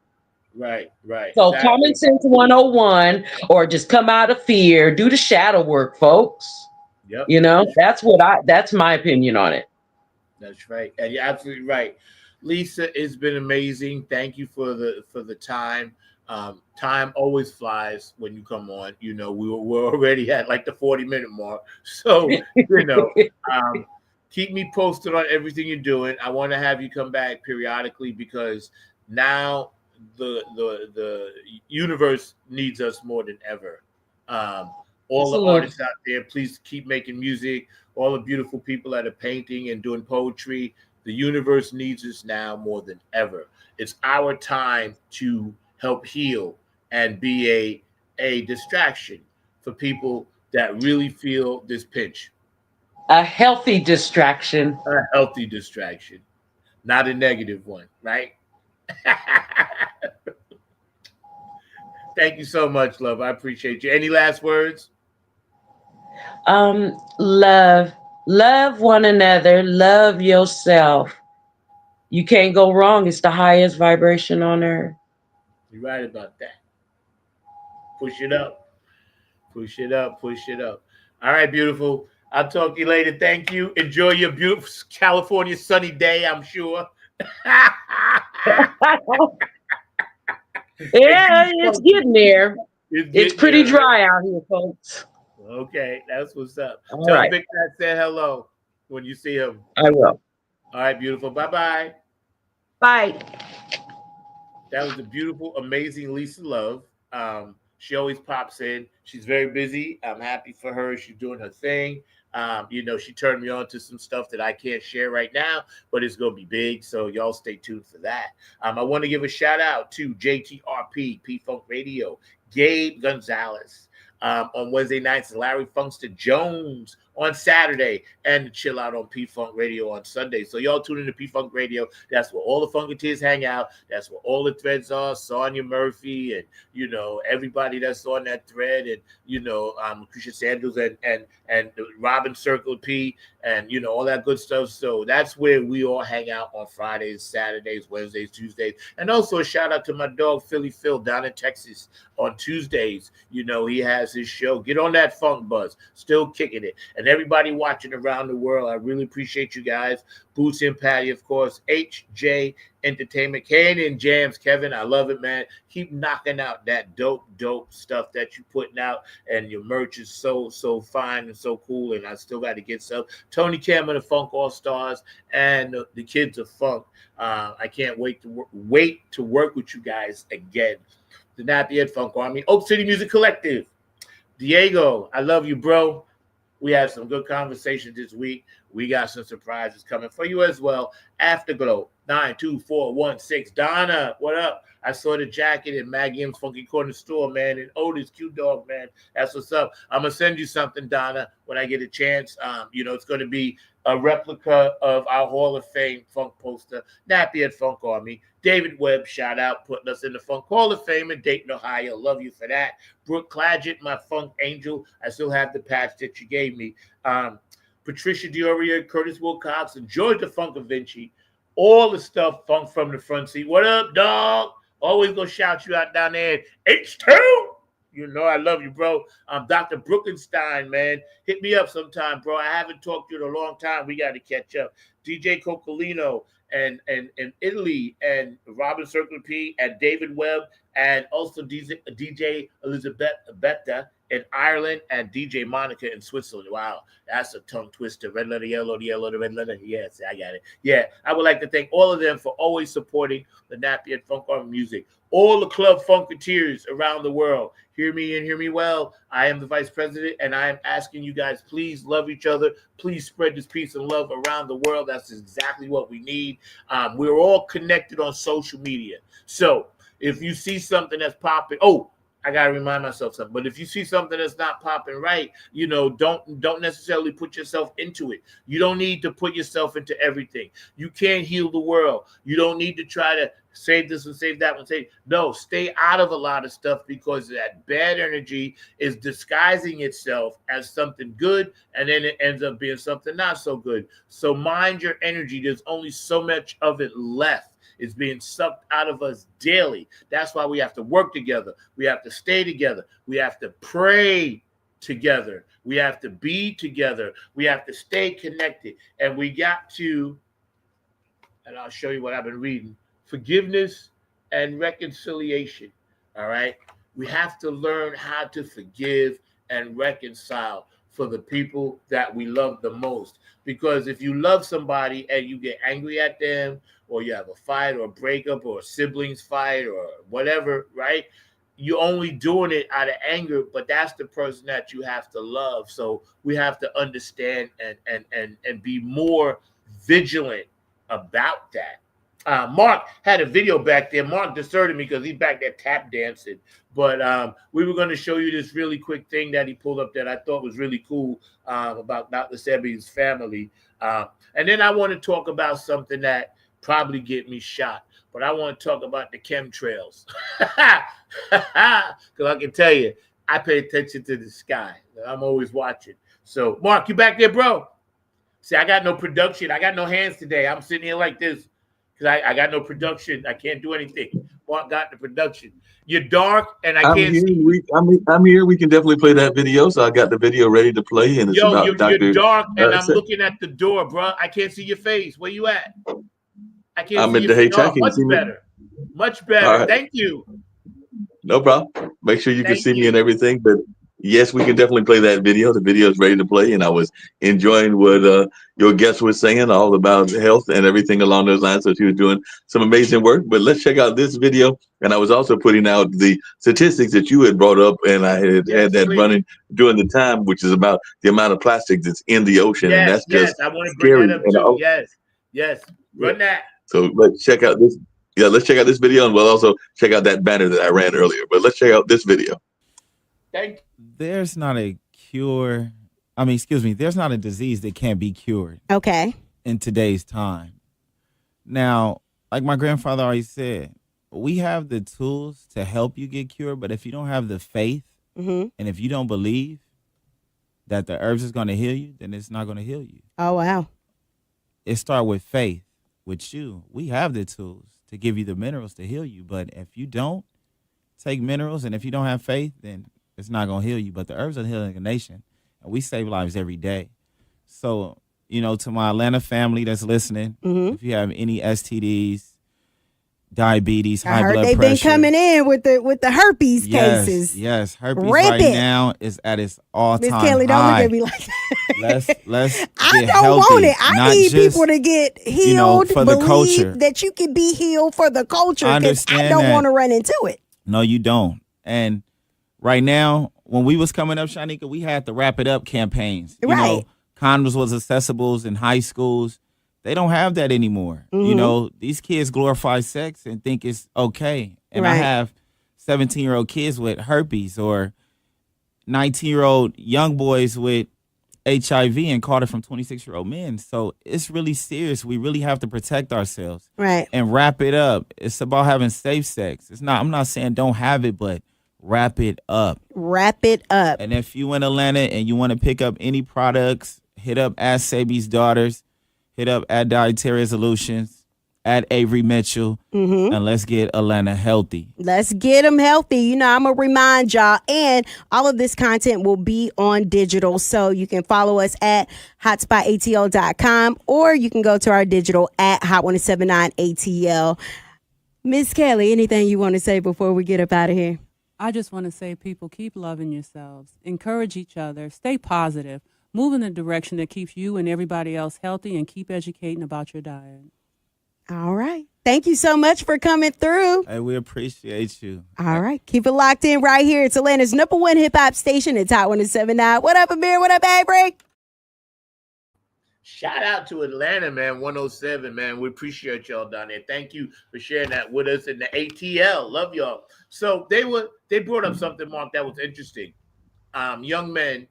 Right. Right. So common Exactly. sense 101, or just come out of fear, do the shadow work, folks. Yep. That's That's my opinion on it. That's right, and you're absolutely right, Lisa. It's been amazing. Thank you for the time. Time always flies when you come on. You know, we're already at like the 40-minute mark, so you know. Um, Keep me posted on everything you're doing. I want to have you come back periodically because now the universe needs us more than ever. Um, all the Absolutely. artists out there, please keep making music. All the beautiful people that are painting and doing poetry. The universe needs us now more than ever. It's our time to help heal and be a distraction for people that really feel this pinch. A healthy distraction. A healthy distraction, not a negative one, right? Thank you so much, love. I appreciate you. Any last words? Love one another, love yourself. You can't go wrong. It's the highest vibration on earth. You're right about that. Push it up. Push it up. Push it up. All right, beautiful. I'll talk to you later. Thank you. Enjoy your beautiful California sunny day, I'm sure. Yeah, it's getting there. It's It's getting pretty there, right? dry out here, folks. Okay, that's what's up. All Tell right, Victor I said hello when you see him. I will. All right, beautiful. Bye bye. Bye. That was a beautiful, amazing Lisa Love. She always pops in. She's very busy. I'm happy for her. She's doing her thing. You know, she turned me on to some stuff that I can't share right now, but it's going to be big. So y'all stay tuned for that. I want to give a shout out to JTRP, P-Funk Radio, Gabe Gonzalez on Wednesday nights, Larry Funkster Jones on Saturday, and Chill Out on P-Funk Radio on Sunday. So y'all tune into P-Funk Radio. That's where all the Funketeers hang out. That's where all the threads are. Sonia Murphy and, you know, everybody that's on that thread, and, you know, Lucretia Sandals and Robin Circle P, and, you know, all that good stuff. So that's where we all hang out on Fridays, Saturdays, Wednesdays, Tuesdays. And also a shout out to my dog, Philly Phil, down in Texas on Tuesdays. You know, he has his show. Get on that funk buzz. Still kicking it. And everybody watching around the world, I really appreciate you guys. Boots and Patty, of course. HJ Entertainment, Canadian Jams, Kevin, I love it, man. Keep knocking out that dope stuff that you're putting out, and your merch is so fine and so cool, and I still got to get some. Tony Cameron, the Funk All-Stars, and the Kids of Funk. I can't wait to work with you guys again. The Nappy Head Funk Army, Oak City Music Collective. Diego, I love you, bro. We had some good conversations this week. We got some surprises coming for you as well. Afterglow 92416. Donna, what up? I saw the jacket in Maggie M's Funky Corner store, man. And Otis, Q Dog, man. That's what's up. I'm gonna send you something, Donna, when I get a chance. You know, it's gonna be a replica of our Hall of Fame funk poster. Nappy Head Funk Army. David Webb, shout out, putting us in the Funk Hall of Fame in Dayton, Ohio. Love you for that. Brooke Clagett, my funk angel. I still have the patch that you gave me. Patricia Dioria, Curtis Wilcox, and George the Funk Vinci. All the stuff funk from the front seat. What up, dog? Always gonna shout you out down there. H2. You know I love you, bro. Dr. Brookenstein, man. Hit me up sometime, bro. I haven't talked to you in a long time. We got to catch up. DJ Coccolino and Italy, and Robin Circle P, and David Webb, and also DJ Elizabeth Betta in Ireland, and DJ Monica in Switzerland. Wow, that's a tongue twister. Red letter, yellow, the yellow, the red letter. Yes, I got it. Yeah, I would like to thank all of them for always supporting the Nappy Head Funk Army music. All the club funketeers around the world, hear me and hear me well. I am the vice president, and I am asking you guys, please love each other. Please spread this peace and love around the world. That's exactly what we need. We're all connected on social media. So if you see something that's popping, I gotta remind myself something. But if you see something that's not popping right, you know, don't necessarily put yourself into it. You don't need to put yourself into everything. You can't heal the world. You don't need to try to save this and save that one. No, stay out of a lot of stuff, because that bad energy is disguising itself as something good, and then it ends up being something not so good. So mind your energy. There's only so much of it left. Is being sucked out of us daily. That's why we have to work together. We have to stay together. We have to pray together. We have to be together. We have to stay connected. And we got to, and I'll show you what I've been reading, forgiveness and reconciliation. All right? We have to learn how to forgive and reconcile for the people that we love the most. Because if you love somebody and you get angry at them, or you have a fight or a breakup or a siblings fight or whatever, right? You're only doing it out of anger, but that's the person that you have to love. So we have to understand and be more vigilant about that. Mark had a video back there. Mark deserted me because he's back there tap dancing. But we were going to show you this really quick thing that he pulled up that I thought was really cool about Dr. Sebi's family. And then I want to talk about something that probably get me shot, but I want to talk about the chemtrails. Because I can tell you, I pay attention to the sky. I'm always watching. So, Mark, you back there, bro? See, I got no production. I got no hands today. I'm sitting here like this because I got no production. I can't do anything. Mark got the production. You're dark, and I'm can't here. see. I'm here. We can definitely play that video. So I got the video ready to play, and it's about you're dark, and I'm looking at the door, bro. I can't see your face. Where you at? I can't I'm see in your the face. chat. Can Much you see me? better. Much better. All right. Thank you. No problem. Make sure you can Thank see me you. and everything. But Yes, we can definitely play that video. The video is ready to play, and I was enjoying what your guest was saying all about health and everything along those lines. So she was doing some amazing work. But let's check out this video. And I was also putting out the statistics that you had brought up, and I had Yes, that please. running during the time, which is about the amount of plastic that's in the ocean, and Yes, that's just I want to bring scary. that up And too. Yes. Run that. so let's check out this. Yeah, let's check out this video, and we'll also check out that banner that I ran earlier. But let's check out this video. Thank you. There's not a cure. I mean, excuse me. There's not a disease that can't be cured Okay. in today's time. Now, like my grandfather always said, we have the tools to help you get cured, but if you don't have the faith Mm-hmm. and if you don't believe that the herbs is going to heal you, then it's not going to heal you. Oh, wow. It starts with faith. With you, we have the tools to give you the minerals to heal you, but if you don't take minerals and if you don't have faith, then it's not going to heal you. But the herbs are healing a nation, and we save lives every day. So, to my Atlanta family that's listening, Mm-hmm. if you have any STDs, diabetes, I high heard blood they've pressure, been coming in with the herpes cases. Yes, herpes Rampant. right now is at its all-time Miss Kelly, don't look high. at me like that. Let's I get don't healthy, want it. I not need just- people to get healed, for the believe culture. that you can be healed for the culture. I 'cause I understand don't that. want to run into it. No, you don't. And right now, when we was coming up, Shanika, we had the Wrap It Up campaigns. Right. Condoms was accessible in high schools. They don't have that anymore. Mhm. These kids glorify sex and think it's okay. And I Right. have 17-year-old kids with herpes or 19-year-old young boys with HIV and caught it from 26-year-old men. So it's really serious. We really have to protect ourselves Right. and wrap it up. It's about having safe sex. I'm not saying don't have it, but wrap it up. Wrap it up. And if you in Atlanta and you want to pick up any products, hit up at Sabi's Daughters, hit up at Dietary Solutions, at Avery Mitchell, Mm-hmm. and let's get Atlanta healthy. Let's get them healthy. I'm going to remind y'all, and all of this content will be on digital. So you can follow us at hotspotATL.com, or you can go to our digital at Hot1079ATL. Miss Kelly, anything you want to say before we get up out of here? I just want to say, people, keep loving yourselves. Encourage each other. Stay positive. Move in the direction that keeps you and everybody else healthy, and keep educating about your diet. All right. Thank you so much for coming through. Hey, we appreciate you. All right. Keep it locked in right here. It's Atlanta's #1 hip hop station. It's Hot 1079. What up, Amir? What up, Avery? Shout out to Atlanta, man. 107, man. We appreciate y'all down there. Thank you for sharing that with us in the ATL. Love y'all. So they brought up something, Mark, that was interesting. Young men,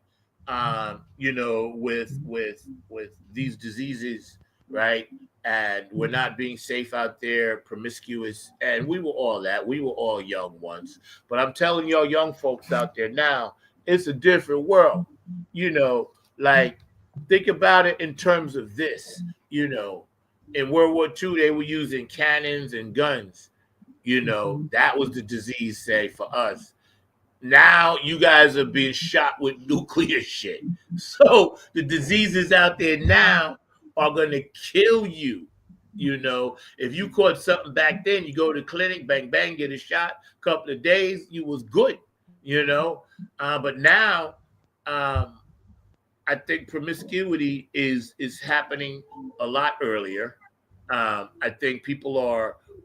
with these diseases, right? And we're not being safe out there, promiscuous, and we were all that. We were all young once. But I'm telling y'all young folks out there now, it's a different world. Think about it in terms of this. In World War II, they were using cannons and guns. That was the disease, say, for us. Now you guys are being shot with nuclear shit. So the diseases out there now are going to kill you. If you caught something back then, you go to the clinic, bang, bang, get a shot, couple of days, you was good, but now I think promiscuity is happening a lot earlier. I think people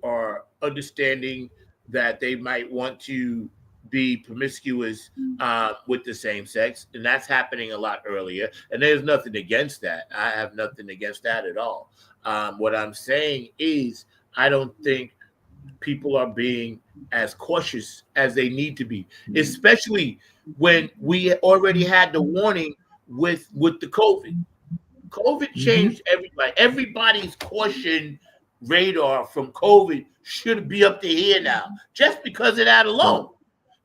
are understanding that they might want to be promiscuous with the same sex, and that's happening a lot earlier. And there's nothing against that. I have nothing against that at all. What I'm saying is, I don't think people are being as cautious as they need to be, especially when we already had the warning with the COVID. COVID changed everybody. Everybody's caution radar from COVID should be up to here now, just because of that alone.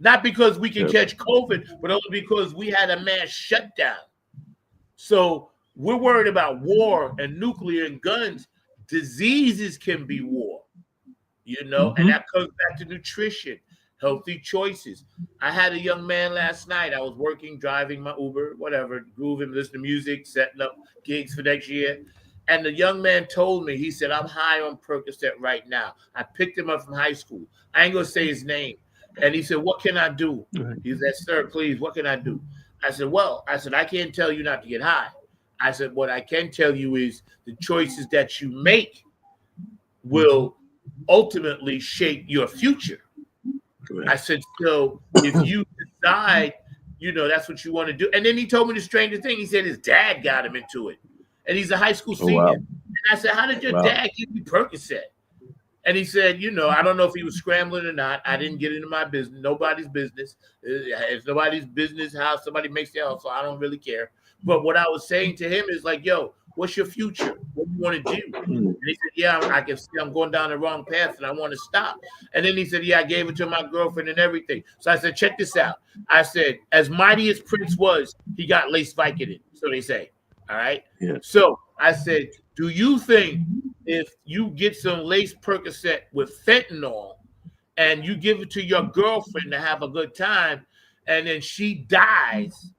Not because we can catch COVID, but only because we had a mass shutdown. So we're worried about war and nuclear and guns. Diseases can be war, and that comes back to nutrition, healthy choices. I had a young man last night. I was working, driving my Uber, whatever, grooving, listening to music, setting up gigs for next year. And the young man told me, he said, I'm high on Percocet right now. I picked him up from high school. I ain't going to say his name. And he said, what can I do? Right. He said, sir, please, what can I do? I said, well, I can't tell you not to get high. I said, what I can tell you is the choices that you make will ultimately shape your future. I said, so if you decide, that's what you want to do. And then he told me the strangest thing. He said his dad got him into it. And he's a high school senior. Wow. And I said, how did your dad give you Percocet? And he said, I don't know if he was scrambling or not. I didn't get into my business, nobody's business. It's nobody's business how somebody makes their house, so I don't really care. But what I was saying to him is like, yo, what's your future? What do you want to do? And he said, yeah, I can see I'm going down the wrong path and I want to stop. And then he said, yeah, I gave it to my girlfriend and everything. So I said, check this out. I said, as mighty as Prince was, he got lace Vicodin. So they say, all right? Yeah. So I said, do you think if you get some lace Percocet with fentanyl and you give it to your girlfriend to have a good time and then she dies,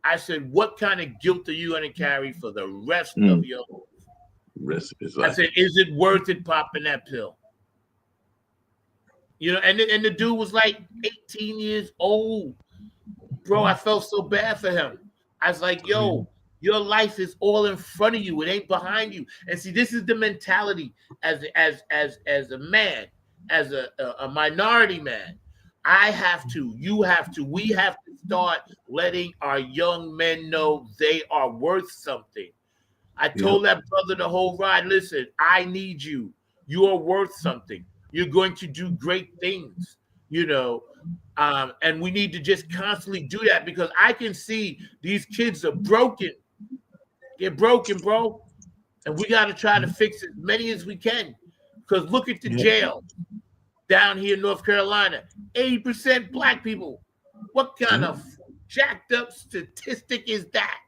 I said, what kind of guilt are you going to carry for the rest of your life? Rest of his life. I said, is it worth it popping that pill? And the dude was like 18 years old. Bro, I felt so bad for him. I was like, yo, your life is all in front of you. It ain't behind you. And see, this is the mentality as a man, as a minority man. I have to, you have to, we have to start letting our young men know they are worth something. I told that brother the whole ride, listen, I need you. You are worth something. You're going to do great things, and we need to just constantly do that because I can see these kids are broken. They're broken, bro. And we got to try to fix as many as we can because look at the jail down here in North Carolina, 80% black people. What kind of jacked up statistic is that?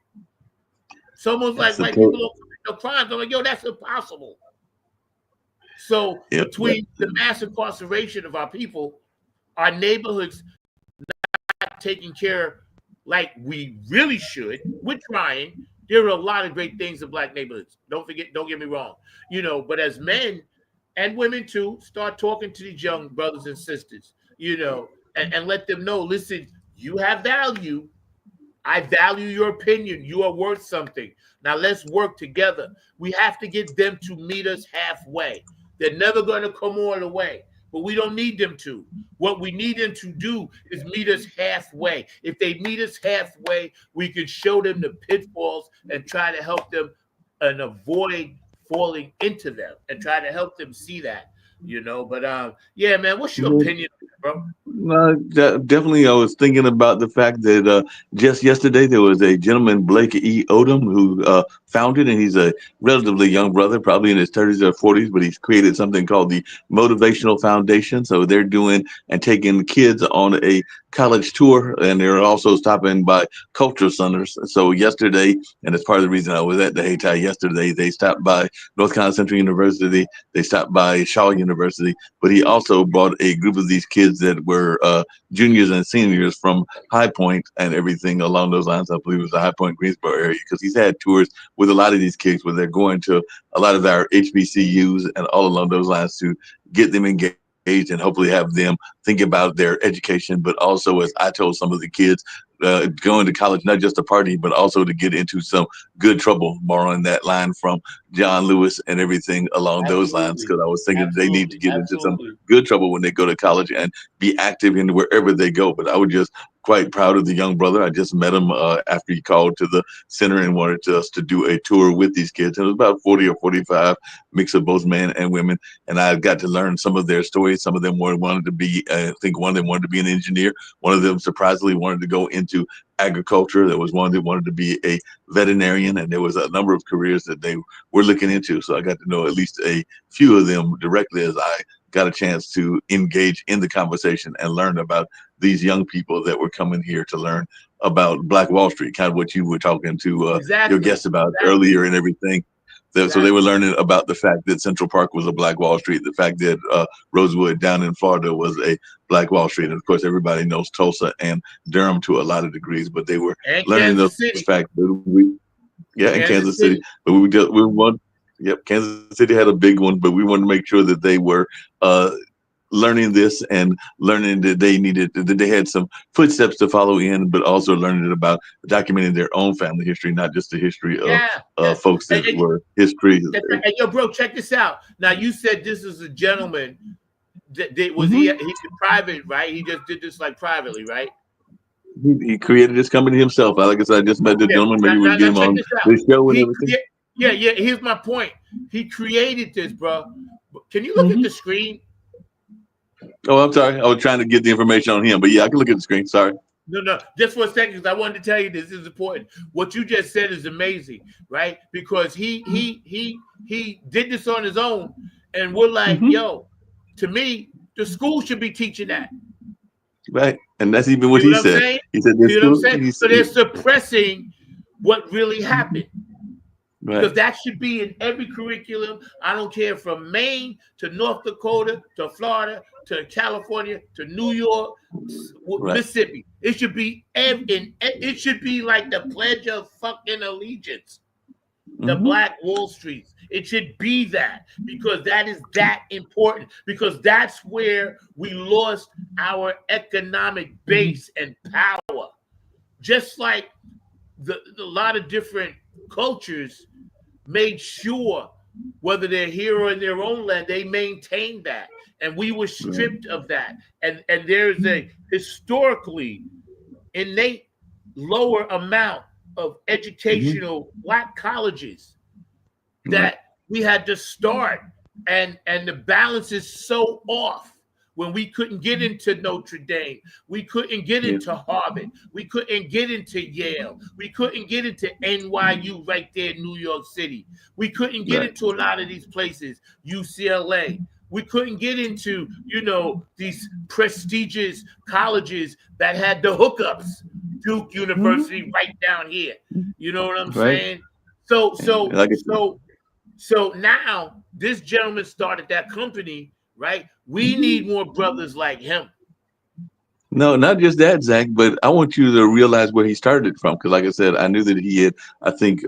It's almost like white people don't commit no crimes. I'm like, yo, that's impossible. So between the mass incarceration of our people, our neighborhoods not taking care like we really should, we're trying. There are a lot of great things in black neighborhoods. Don't get me wrong. But as men and women too, start talking to these young brothers and sisters, and let them know, listen, you have value. I value your opinion. You are worth something. Now let's work together. We have to get them to meet us halfway. They're never going to come all the way, but we don't need them to. What we need them to do is meet us halfway. If they meet us halfway, we can show them the pitfalls and try to help them and avoid falling into them and try to help them see that, But yeah, man, what's your opinion, bro? Definitely, I was thinking about the fact that just yesterday there was a gentleman, Blake E. Odom, who founded, and he's a relatively young brother, probably in his 30s or 40s, but he's created something called the Motivational Foundation. So they're doing and taking kids on a college tour, and they're also stopping by cultural centers. So yesterday, and it's part of the reason I was at the Hayti yesterday, they stopped by North Carolina Central University, they stopped by Shaw University, but he also brought a group of these kids that were juniors and seniors from High Point and everything along those lines. I believe it was the High Point, Greensboro area, because he's had tours with a lot of these kids where they're going to a lot of our HBCUs and all along those lines to get them engaged and hopefully have them think about their education, but also, as I told some of the kids, going to college, not just to party, but also to get into some good trouble, borrowing that line from John Lewis and everything along those lines, because I was thinking they need to get into some good trouble when they go to college and be active in wherever they go. But I was just quite proud of the young brother. I just met him after he called to the center and wanted us to do a tour with these kids. And it was about 40 or 45, mix of both men and women. And I got to learn some of their stories. Some of them wanted to be, I think one of them wanted to be an engineer. One of them surprisingly wanted to go into agriculture. There was one that wanted to be a veterinarian, and there was a number of careers that they were looking into. So I got to know at least a few of them directly as I got a chance to engage in the conversation and learn about these young people that were coming here to learn about Black Wall Street, kind of what you were talking to your guests about earlier and everything. So they were learning about the fact that Central Park was a Black Wall Street, the fact that Rosewood down in Florida was a Black Wall Street. And of course, everybody knows Tulsa and Durham to a lot of degrees, but they were learning those facts. In Kansas City. But we want, Kansas City had a big one, but we wanted to make sure that they were learning this and learning that they had some footsteps to follow in, but also learning about documenting their own family history, not just the history of folks that were history. And yo, bro, check this out. Now, you said this is a gentleman. Was Mm-hmm. he's private, right? He just did this like privately, right? He created this company himself. Like I said, I just met the gentleman. Maybe we'll get him on the show and everything. Yeah. Here's my point. He created this, bro. Can you look at the screen? Oh, I'm sorry. I was trying to get the information on him, but yeah, I can look at the screen. Sorry. No, just for a second, because I wanted to tell you this is important. What you just said is amazing, right? Because he did this on his own, and we're like, yo, to me, the school should be teaching that. Right, and that's even what he said. Saying? He said, you know what I'm saying? So they're suppressing what really happened. Right. Because that should be in every curriculum. I don't care from Maine to North Dakota to Florida to California to New York, Mississippi. It should be it should be like the Pledge of fucking Allegiance, the Black Wall Street. It should be that, because that is that important, because that's where we lost our economic base and power. Just like a lot of different cultures made sure, whether they're here or in their own land, they maintained that. And we were stripped of that. And there's a historically innate lower amount of educational Black colleges that we had to start. And the balance is so off. When we couldn't get into Notre Dame, we couldn't get into Harvard, we couldn't get into Yale, we couldn't get into NYU right there in New York City, we couldn't get into a lot of these places, UCLA. We couldn't get into, these prestigious colleges that had the hookups, Duke University right down here. You know what I'm saying? So now this gentleman started that company, right? We need more brothers like him. No, not just that, Zach, but I want you to realize where he started from. Because like I said, I knew that he had, I think,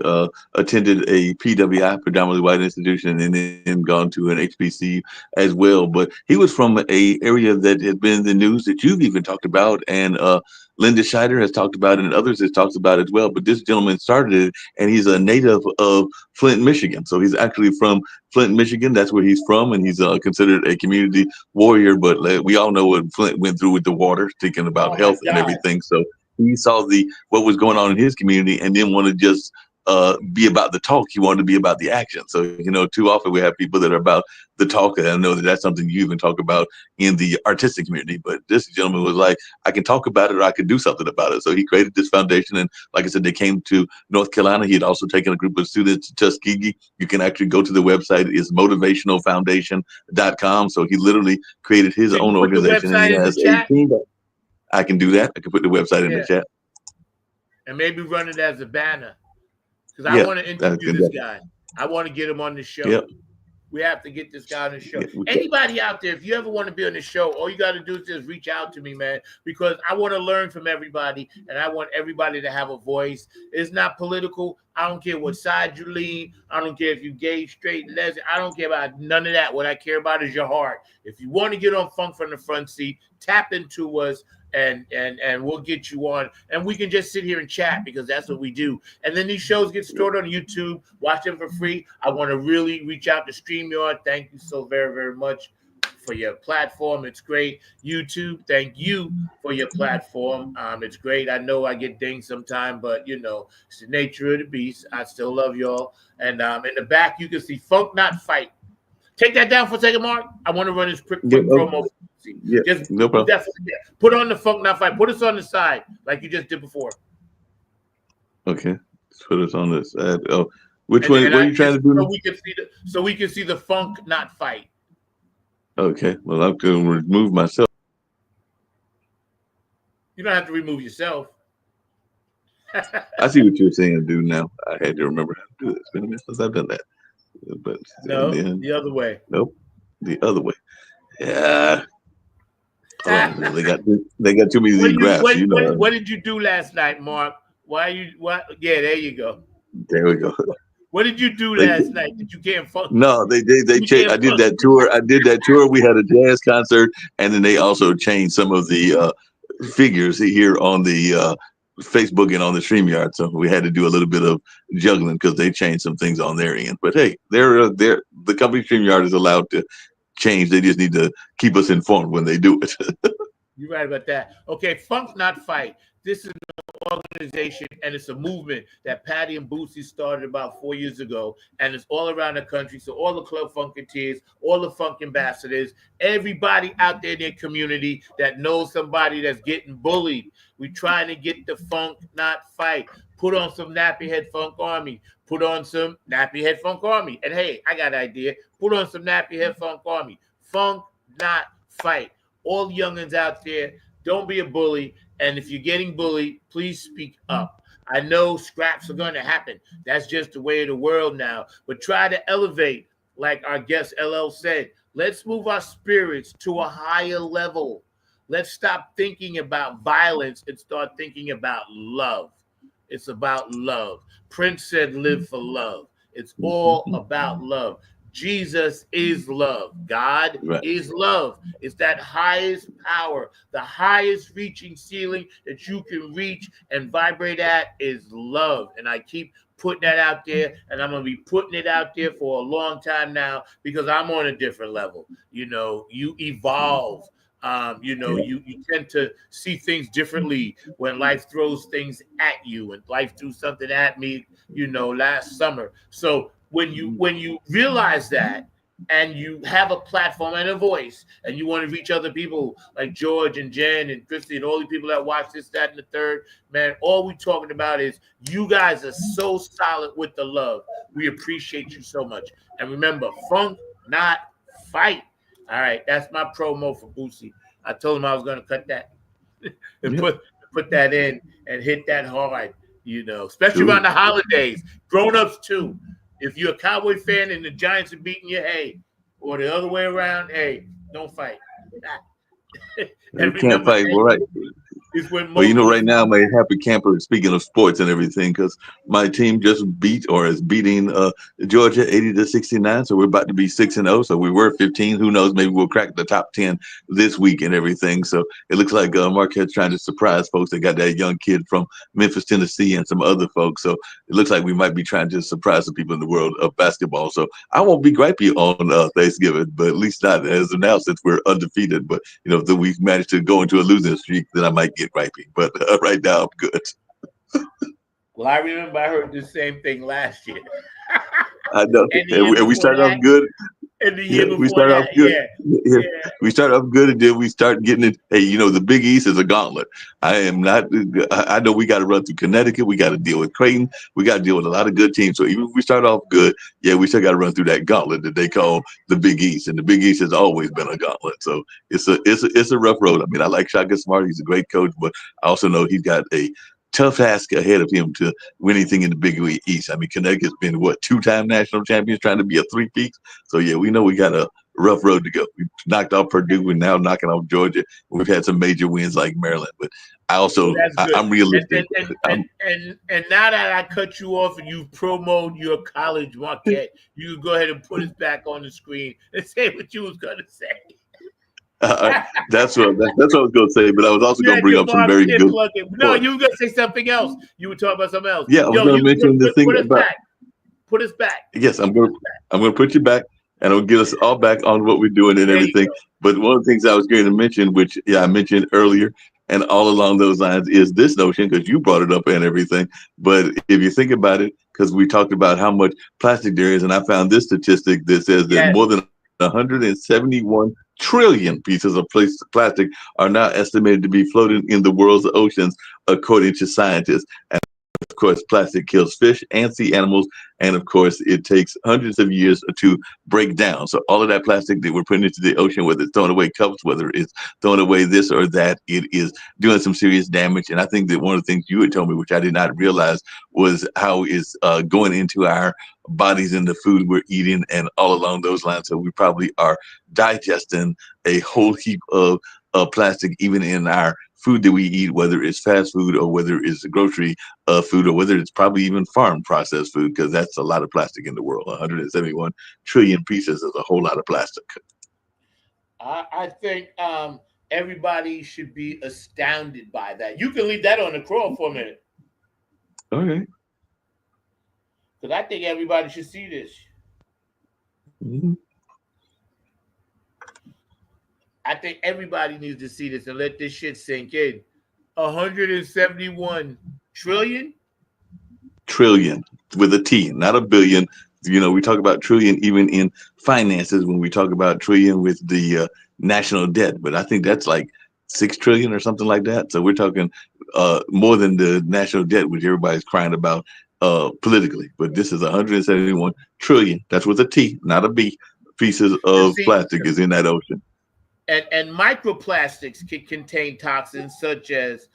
attended a PWI, predominantly white institution, and then gone to an HBCU as well. But he was from a area that had been in the news that you've even talked about, and Linda Scheider has talked about it, and others has talked about it as well. But this gentleman started it, and he's a native of Flint, Michigan. So he's actually from Flint, Michigan. That's where he's from, and he's considered a community warrior. But we all know what Flint went through with the water, thinking about health and everything. So he saw what was going on in his community, and didn't want to just be about the talk. He wanted to be about the action. So, too often we have people that are about the talk, and I know that that's something you even talk about in the artistic community. But this gentleman was like, I can talk about it, or I can do something about it. So he created this foundation, and like I said, they came to North Carolina. He had also taken a group of students to Tuskegee. You can actually go to the website. It's motivationalfoundation.com. So he literally created his own organization, and he has a team. I can do that. I can put the website in the chat. And maybe run it as a banner. Because I want to interview this guy. I want to get him on the show. Yep. We have to get this guy on the show. Anybody out there, if you ever want to be on the show, all you got to do is just reach out to me, man, because I want to learn from everybody, and I want everybody to have a voice. It's not political. I don't care what side you lean. I don't care if you're gay, straight, lesbian. I don't care about none of that. What I care about is your heart. If you want to get on Funk from the Front Seat, tap into us. And we'll get you on, and we can just sit here and chat, because that's what we do. And then these shows get stored on YouTube. Watch them for free. I want to really reach out to StreamYard. Thank you so very, very much for your platform. It's great. YouTube, thank you for your platform. It's great. I know I get dinged sometime, but it's the nature of the beast. I still love y'all. And in the back, you can see Funk Not Fight. Take that down for a second, Mark. I want to run this quick promo. Yeah, just no problem. Definitely, put on the Funk Not Fight. Put us on the side like you just did before. Okay, let's put us on the side. Oh, which one? What are you trying to do? So we can see the Funk Not Fight. Okay, well, I'm going to remove myself. You don't have to remove yourself. I see what you're saying, dude. Now I had to remember how to do this. It's been a minute since I've done that. But no, the other way. Nope, the other way. Yeah. Oh, they got too many graphs. What did you do last night, Mark? Yeah, there you go. There we go. What did you do They- last night that you can't function? No, they You changed. can't I did that tour. We had a jazz concert, and then they also changed some of the figures here on the Facebook and on the StreamYard. So we had to do a little bit of juggling because they changed some things on their end. But hey, the company StreamYard is allowed to change. They just need to keep us informed when they do it. You're right about that. Okay, Funk Not Fight. This is an organization and it's a movement that Patty and Boosie started about 4 years ago, and it's all around the country. So all the Club Funketeers, all the Funk ambassadors, everybody out there in their community that knows somebody that's getting bullied, we trying to get the Funk Not Fight. Put on some Nappy Head Funk Army. Put on some Nappy Head Funk Army. And hey, I got an idea. Put on some Nappy Head Funk Army. Funk Not Fight. All youngins out there, don't be a bully. And if you're getting bullied, please speak up. I know scraps are going to happen. That's just the way of the world now. But try to elevate, like our guest LL said. Let's move our spirits to a higher level. Let's stop thinking about violence and start thinking about love. It's about love. Prince said, live for love. It's all about love. Jesus is love. God is love. It's that highest power, the highest reaching ceiling that you can reach and vibrate at is love. And I keep putting that out there, and I'm going to be putting it out there for a long time now because I'm on a different level. You know, you evolve. You tend to see things differently when life throws things at you, and life threw something at me, last summer. So when you realize that and you have a platform and a voice and you want to reach other people like George and Jen and Christy and all the people that watch this, that, and the third, man, all we talking about is you guys are so solid with the love. We appreciate you so much. And remember, Funk Not Fight. All right, that's my promo for Boosie. I told him I was going to cut that and put that in and hit that hard, especially around the holidays. Grown-ups, too. If you're a Cowboy fan and the Giants are beating you, hey, or the other way around, hey, don't fight. You can't fight, right? Well, right now, my happy camper, speaking of sports and everything, because my team just is beating Georgia 80-69. So we're about to be 6-0. So we were 15. Who knows? Maybe we'll crack the top 10 this week and everything. So it looks like Marquette's trying to surprise folks. They got that young kid from Memphis, Tennessee, and some other folks. So it looks like we might be trying to surprise the people in the world of basketball. So I won't be gripey on Thanksgiving, but at least not as of now since we're undefeated. But, if we've managed to go into a losing streak, then I might get gripey. But right now, I'm good. Well, I remember I heard the same thing last year. I know. And we started off good. And the year before we started that, off good. Yeah. We started off good, and then we start getting it. Hey, the Big East is a gauntlet. I know we got to run through Connecticut. We got to deal with Creighton. We got to deal with a lot of good teams. So even if we start off good, we still got to run through that gauntlet that they call the Big East. And the Big East has always been a gauntlet. So it's a rough road. I mean, I like Shaka Smart. He's a great coach, but I also know he's got a tough task ahead of him to win anything in the Big East. I mean, Connecticut's been two-time national champions trying to be a three-peat. So we know we got a rough road to go. We knocked off Purdue. We're now knocking off Georgia. We've had some major wins like Maryland, but I'm realistic. And now that I cut you off and you've promoted your college, Marquette, you can go ahead and put us back on the screen and say what you was going to say. That's what I was going to say, but I was also going to bring up some very good. No, you were going to say something else. You were talking about something else. Yeah, I was going to mention the thing about. Put us back. Yes, I'm going to put you back, and I'll get us all back on what we're doing and everything. But one of the things I was going to mention, which I mentioned earlier, and all along those lines, is this notion, because you brought it up and everything. But if you think about it, because we talked about how much plastic there is, and I found this statistic that says that more than 171 trillion pieces of plastic are now estimated to be floating in the world's oceans, according to scientists. And of course, plastic kills fish and sea animals. And of course, it takes hundreds of years to break down. So all of that plastic that we're putting into the ocean, whether it's throwing away cups, whether it's throwing away this or that, it is doing some serious damage. And I think that one of the things you had told me, which I did not realize, was how it's going into our bodies and the food we're eating and all along those lines. So we probably are digesting a whole heap of plastic, even in our food that we eat, whether it's fast food or whether it's grocery food or whether it's probably even farm processed food, because that's a lot of plastic in the world. 171 trillion pieces is a whole lot of plastic. I think everybody should be astounded by that. You can leave that on the crawl for a minute. Okay. Because I think everybody should see this. Mm-hmm. I think everybody needs to see this and let this shit sink in. 171 trillion? Trillion with a T, not a billion. You know, we talk about trillion even in finances when we talk about trillion with the national debt, but I think that's like 6 trillion or something like that. So we're talking more than the national debt, which everybody's crying about politically. But this is 171 trillion. That's with a T, not a B. Pieces of plastic is in that ocean. And microplastics can contain toxins such as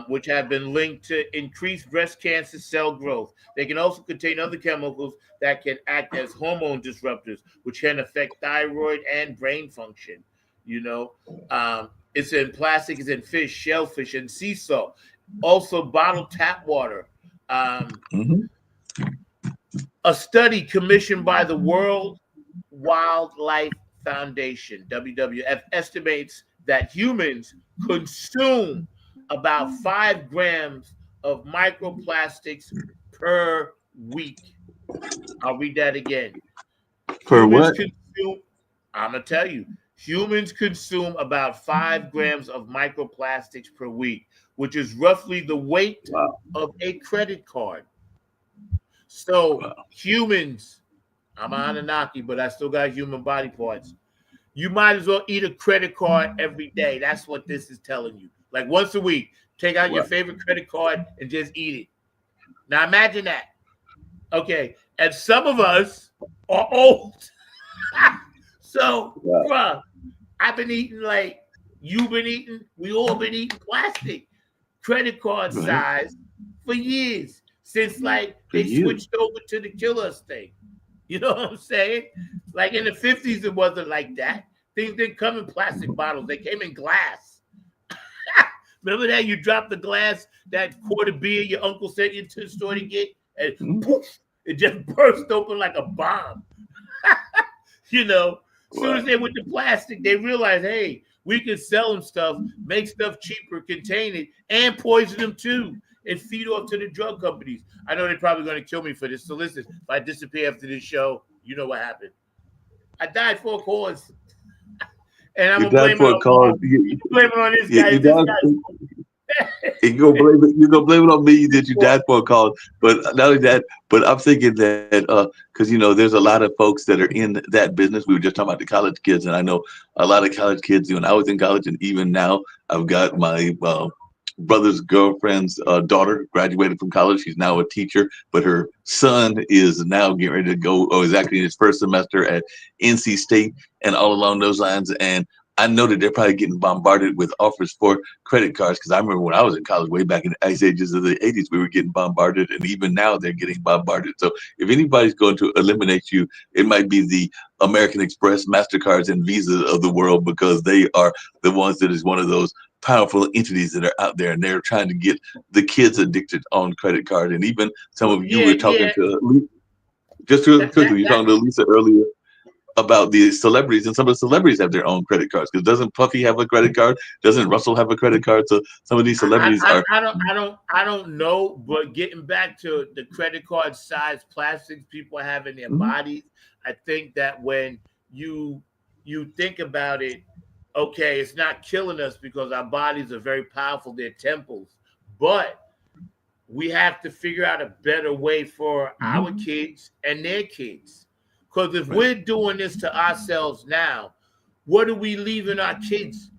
which have been linked to increased breast cancer cell growth. They can also contain other chemicals that can act as hormone disruptors, which can affect thyroid and brain function. You know, it's in plastic, it's in fish, shellfish, and sea salt. Also, bottled tap water. A study commissioned by the World Wildlife Foundation, WWF, estimates that humans consume about 5 grams of microplastics per week. I'll read that again. Per Humans what? I'm going to tell you, humans consume about 5 grams of microplastics per week, which is roughly the weight of a credit card. So humans, I'm an Anunnaki, but I still got human body parts. You might as well eat a credit card every day. That's what this is telling you. Like once a week, take out your favorite credit card and just eat it. Now imagine that. Okay. And some of us are old. So, bruh, I've been eating like you've been eating. We all been eating plastic credit card size for years. Since like they switched over to the kill us thing. You know what I'm saying? Like in the 50s, it wasn't like that. Things didn't come in plastic bottles. They came in glass. Remember that? You dropped the glass, that quart of beer your uncle sent you to the store to get, and poof, it just burst open like a bomb. You know, as soon as they went to plastic, they realized, hey, we can sell them stuff, make stuff cheaper, contain it, and poison them too, and feed off to the drug companies. I know they're probably going to kill me for this. So listen, if I disappear after this show, you know what happened. I died for a cause. And I'm going to blame it on this guy. You're gonna blame it on me that you died for a cause. But not only that, but I'm thinking that because you know there's a lot of folks that are in that business. We were just talking about the college kids, and I know a lot of college kids. When I was in college, and even now, I've got my brother's girlfriend's daughter graduated from college. She's now a teacher, but her son is now getting ready to go, or is actually in his first semester at NC State, and all along those lines. And I know that they're probably getting bombarded with offers for credit cards, because I remember when I was in college way back in the ice ages of the 80s, we were getting bombarded, and even now they're getting bombarded. So if anybody's going to eliminate you, it might be the American Express, MasterCards, and Visa of the world, because they are the ones that is one of those powerful entities that are out there, and they're trying to get the kids addicted on credit card. And even some of you were talking to, just real quickly, you're talking to Lisa earlier about the celebrities, and some of the celebrities have their own credit cards. Because doesn't Puffy have a credit card? Doesn't Russell have a credit card? So some of these celebrities I don't know. But getting back to the credit card size plastics people have in their bodies, I think that when you think about it, okay, it's not killing us because our bodies are very powerful. They're temples, but we have to figure out a better way for our kids and their kids. Because if we're doing this to ourselves now, what are we leaving our kids?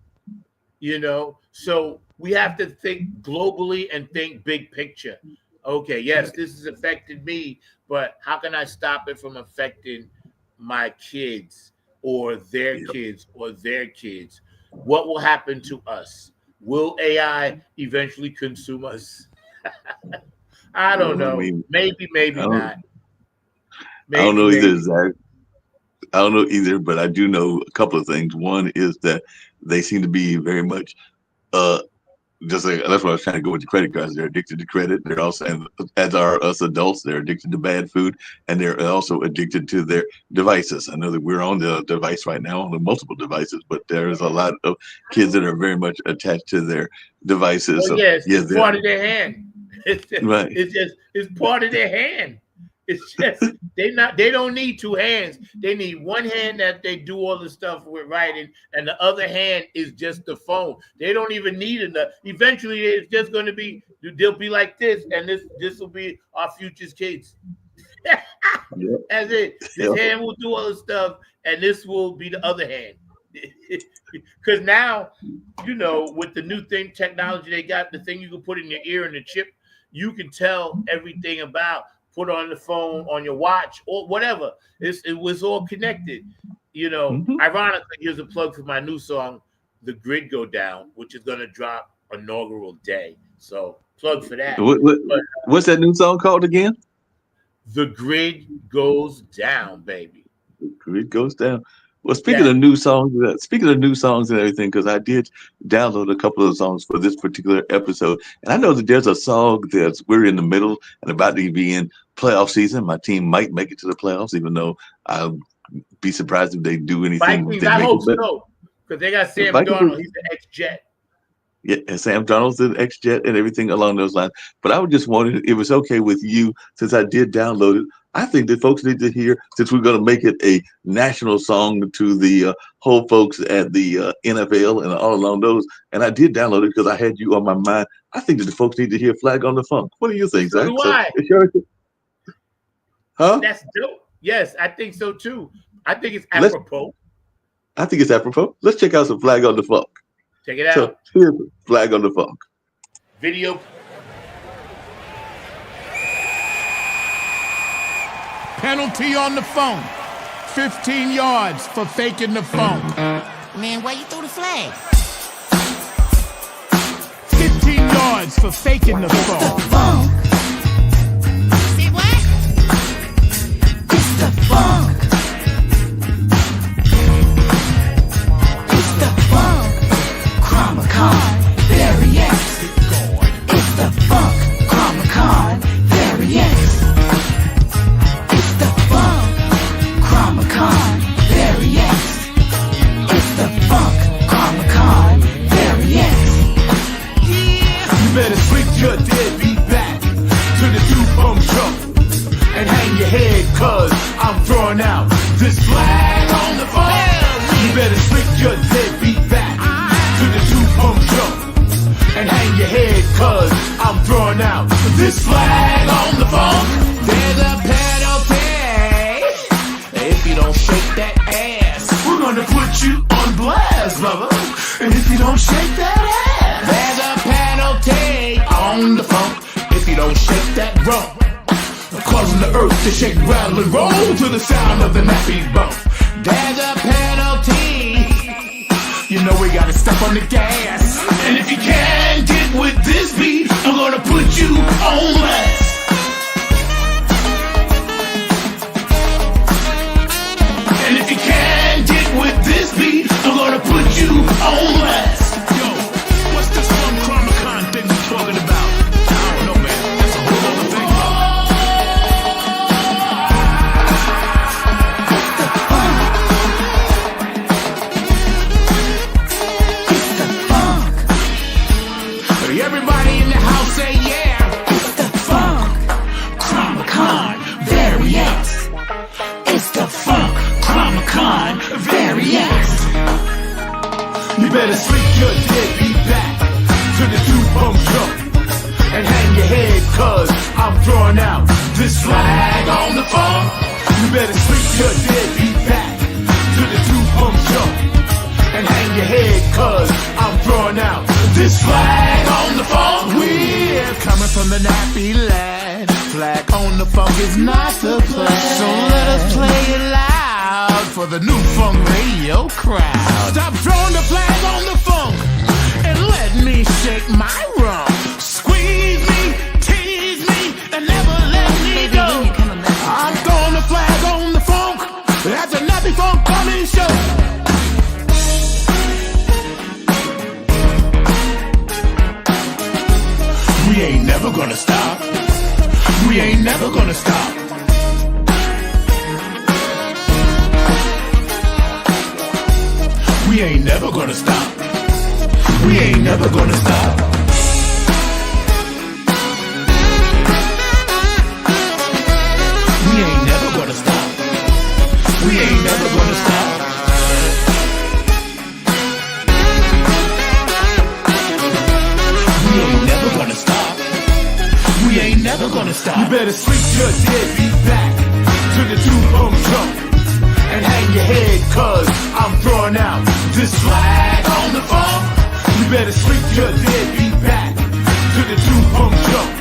You know, so we have to think globally and think big picture. Okay, yes, this has affected me, but how can I stop it from affecting my kids or their kids or their kids? What will happen to us? Will AI eventually consume us? I don't know. Maybe not. I don't know either, Zach. I don't know either, but I do know a couple of things. One is that they seem to be very much just like, that's what I was trying to go with the credit cards. They're addicted to credit. They're also, and as are us adults, they're addicted to bad food, and they're also addicted to their devices. I know that we're on the device right now, on the multiple devices, but there's a lot of kids that are very much attached to their devices. Well, so, yes, yes, it's part of their hand. Right. It's part of their hand. It's just they don't need two hands. They need one hand that they do all the stuff with writing, and the other hand is just the phone. They don't even need enough. Eventually, it's just going to be, they'll be like this, and this will be our future's kids. Yep. That's it. This hand will do all the stuff, and this will be the other hand. Because now, you know, with the new technology they got, the thing you can put in your ear and the chip, you can tell everything about. Put on the phone, on your watch, or whatever. It was all connected. You know, Ironically, here's a plug for my new song, The Grid Go Down, which is going to drop inaugural day. So plug for that. What's that new song called again? The Grid Goes Down, baby. The Grid Goes Down. Well, speaking of new songs and everything, because I did download a couple of songs for this particular episode, and I know that there's a song that we're in the middle and about to be in playoff season. My team might make it to the playoffs, even though I'll be surprised if they do anything. Vikings, I hope so, because they got Sam Darnold. He's the ex-Jet. Yeah, and Sam Darnold's an ex-Jet and everything along those lines. But I would just wonder if it's okay with you, since I did download it. I think that folks need to hear, since we're going to make it a national song to the whole folks at the NFL and all along those. And I did download it because I had you on my mind. I think that the folks need to hear Flag on the Funk. What do you think, Zach? So do I. Huh? That's dope. Yes, I think so too. I think it's apropos. I think it's apropos. Let's check out some Flag on the Funk. Check it out. So here's Flag on the Funk. Video. Penalty on the phone. 15 yards for faking the phone. Man, why you throw the flag? 15 yards for faking the phone. See what? It's the funk. It's the funk. Chromacon Variants. It's the funk. Chromacon Variants. It's the funk. Chromacon Variants. It's the funk. Chromacon Variants. You better switch your deadbeat back to the two-pump truck and hang your head, cause I'm throwing out this flag on the phone. You better switch your deadbeat back to the two-pump truck and hang your head, cause I'm throwing out this flag on the phone. There's a penalty if you don't shake that ass. We're gonna put you on blast, brother. And if you don't shake that ass, there's a penalty on the funk if you don't shake that rump, causing the earth to shake, rattle, and roll to the sound of the nappy bump. There's a penalty. You know we gotta step on the gas. And if you can't get with this beat, I'm gonna put you on blast. And if you can't get with this beat, I'm gonna put you on blast. Yo, what's this one Chromacon thing you talking about? I don't know, man. That's a whole other thing, It's the funk. Everybody in the house say yeah. It's the funk. Chromacon Variants. It's the funk. Chromacon Variants. You better switch your deadbeat back to the two-pump truck and hang your head, cause I'm throwing out this flag on the phone. You better switch your deadbeat back to the two-pump truck and hang your head, cause I'm throwing out this flag on the phone. We're coming from the nappy land. Flag on the funk is not the plan. So let us play it loud for the new funk radio crowd. Stop throwing the flag on the funk and let me shake my rump. Squeeze me, tease me, and never let me go. I'm throwing the flag on the funk. That's a nappy funk coming show. We ain't never gonna stop. We ain't never gonna stop. We ain't never gonna stop. We ain't never gonna stop. We ain't never gonna stop. We ain't never gonna stop. You better sleep your deadbeat back to the two-pump jump and hang your head, cause I'm throwing out this flag on the phone. You better sleep your deadbeat back to the two-pump jump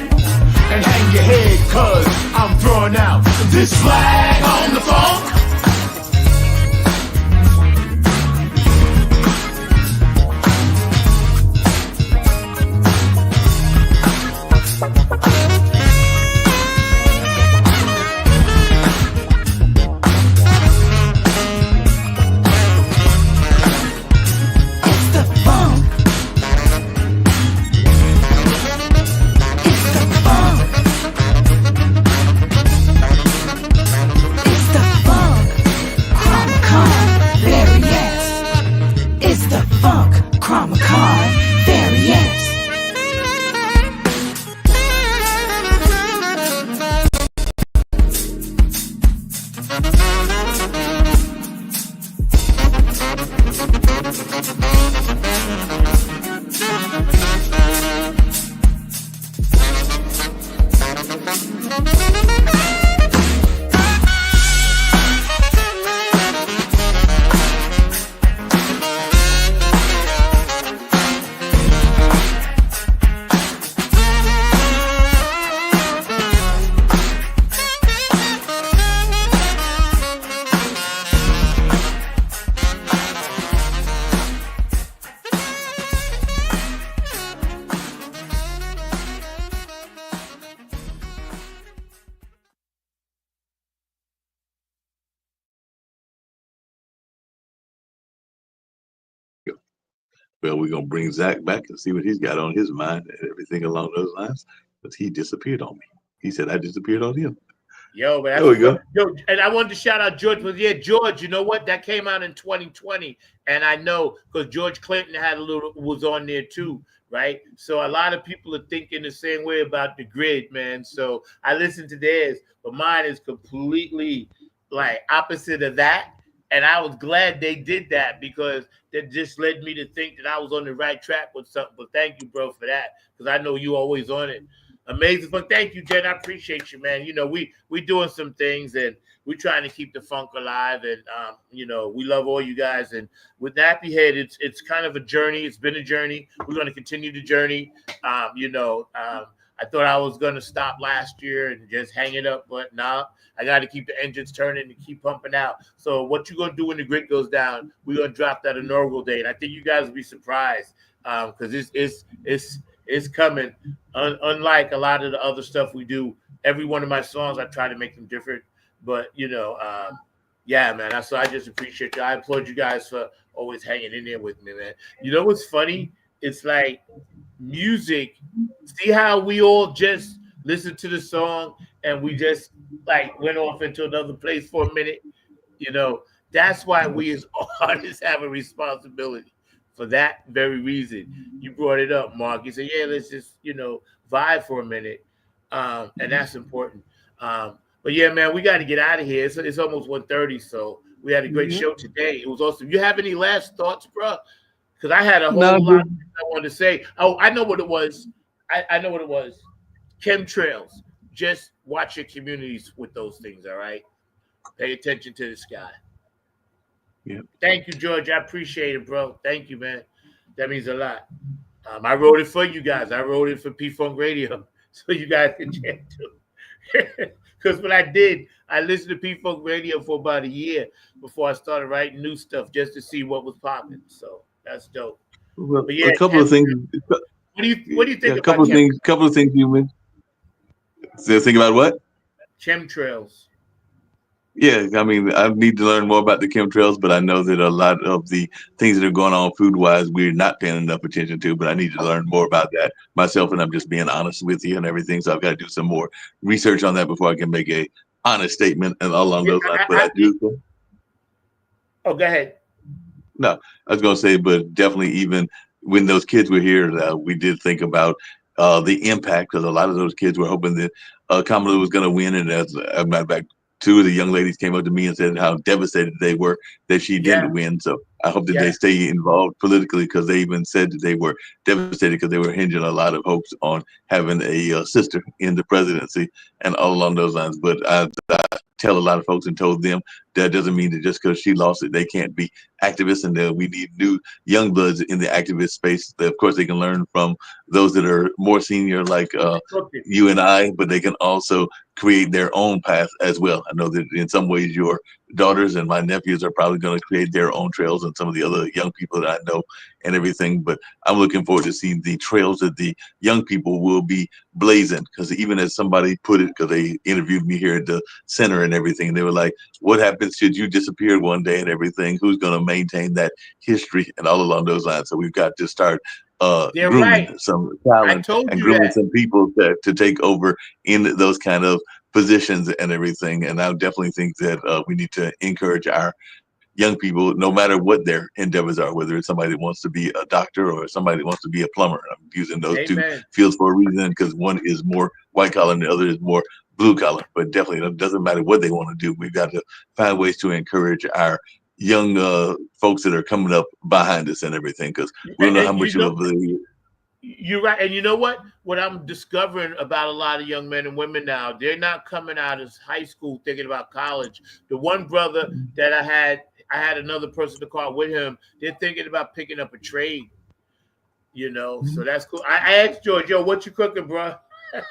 and hang your head, cause I'm throwing out this flag on the phone. Well, we're gonna bring Zach back and see what he's got on his mind and everything along those lines. Because he disappeared on me. He said I disappeared on him. Yo, man, there we go. Yo, and I wanted to shout out George, but yeah, George, you know what? That came out in 2020, and I know because George Clinton was on there too, right? So a lot of people are thinking the same way about the grid, man. So I listened to theirs, but mine is completely like opposite of that. And I was glad they did that because that just led me to think that I was on the right track with something. But thank you, bro, for that, because I know you always on it. Amazing fun. Thank you, Jen. I appreciate you, man. You know, we doing some things and we're trying to keep the funk alive. And you know, we love all you guys. And with Nappy Head, it's kind of a journey. It's been a journey. We're going to continue the journey. I thought I was going to stop last year and just hang it up, but nah, I got to keep the engines turning and keep pumping out. So what you going to do when the grid goes down, we're going to drop that inaugural date. I think you guys will be surprised because it's coming. Unlike a lot of the other stuff we do, every one of my songs, I try to make them different. But, you know, yeah, man, so I just appreciate you. I applaud you guys for always hanging in there with me, man. You know what's funny? It's like music. See how we all just listened to the song and we just like went off into another place for a minute. You know, that's why we as artists have a responsibility for that very reason. You brought it up, Mark. You said, yeah, let's just, you know, vibe for a minute. And that's important. But yeah, man, we got to get out of here. It's almost 1:30, so we had a great show today. It was awesome. You have any last thoughts, bro? Because I had a whole lot of things I wanted to say. Oh, I know what it was. I know what it was. Chemtrails. Just watch your communities with those things, all right? Pay attention to the sky. Yeah. Thank you, George. I appreciate it, bro. Thank you, man. That means a lot. I wrote it for you guys. I wrote it for P-Funk Radio, so you guys can chant too. Because what I did, I listened to P-Funk Radio for about a year before I started writing new stuff just to see what was popping. So that's dope. Well, yeah, a couple of things. What do you think about a couple of things you mentioned. So think about what? Chemtrails. Yeah, I mean, I need to learn more about the chemtrails, but I know that a lot of the things that are going on food-wise, we're not paying enough attention to, but I need to learn more about that myself, and I'm just being honest with you and everything, so I've got to do some more research on that before I can make a honest statement and along those lines, but I do. Oh, go ahead. No, I was going to say, but definitely even when those kids were here, we did think about the impact because a lot of those kids were hoping that Kamala was going to win. And as a matter of fact, two of the young ladies came up to me and said how devastated they were that she Yeah, didn't win. So I hope that they yeah. stay involved politically because they even said that they were devastated because they were hinging a lot of hopes on having a sister in the presidency and all along those lines. But I tell a lot of folks and told them that doesn't mean that just because she lost it, they can't be activists, and that we need new young bloods in the activist space. That, of course, they can learn from those that are more senior, like Okay. you and I, but they can also create their own path as well. I know that in some ways your daughters and my nephews are probably going to create their own trails, and some of the other young people that I know and everything. But I'm looking forward to seeing the trails that the young people will be blazing. Because even as somebody put it, because they interviewed me here at the center and everything, they were like, "What happens should you disappear one day and everything? Who's going to maintain that history?" And all along those lines. So we've got to start They're grooming right. some I talent told and you grooming that. some people to take over in those kind of positions and everything. And I definitely think that we need to encourage our young people, no matter what their endeavors are, whether it's somebody that wants to be a doctor or somebody that wants to be a plumber. I'm using those two Amen. fields for a reason because one is more white collar and the other is more blue collar. But definitely, it doesn't matter what they want to do. We've got to find ways to encourage our young folks that are coming up behind us and everything because we don't know how And much you know, of the you're right. And you know what? What I'm discovering about a lot of young men and women now, they're not coming out of high school thinking about college. The one brother that I had another person to call with him. They're thinking about picking up a trade. So that's cool. I asked George, yo, what you cooking, bro?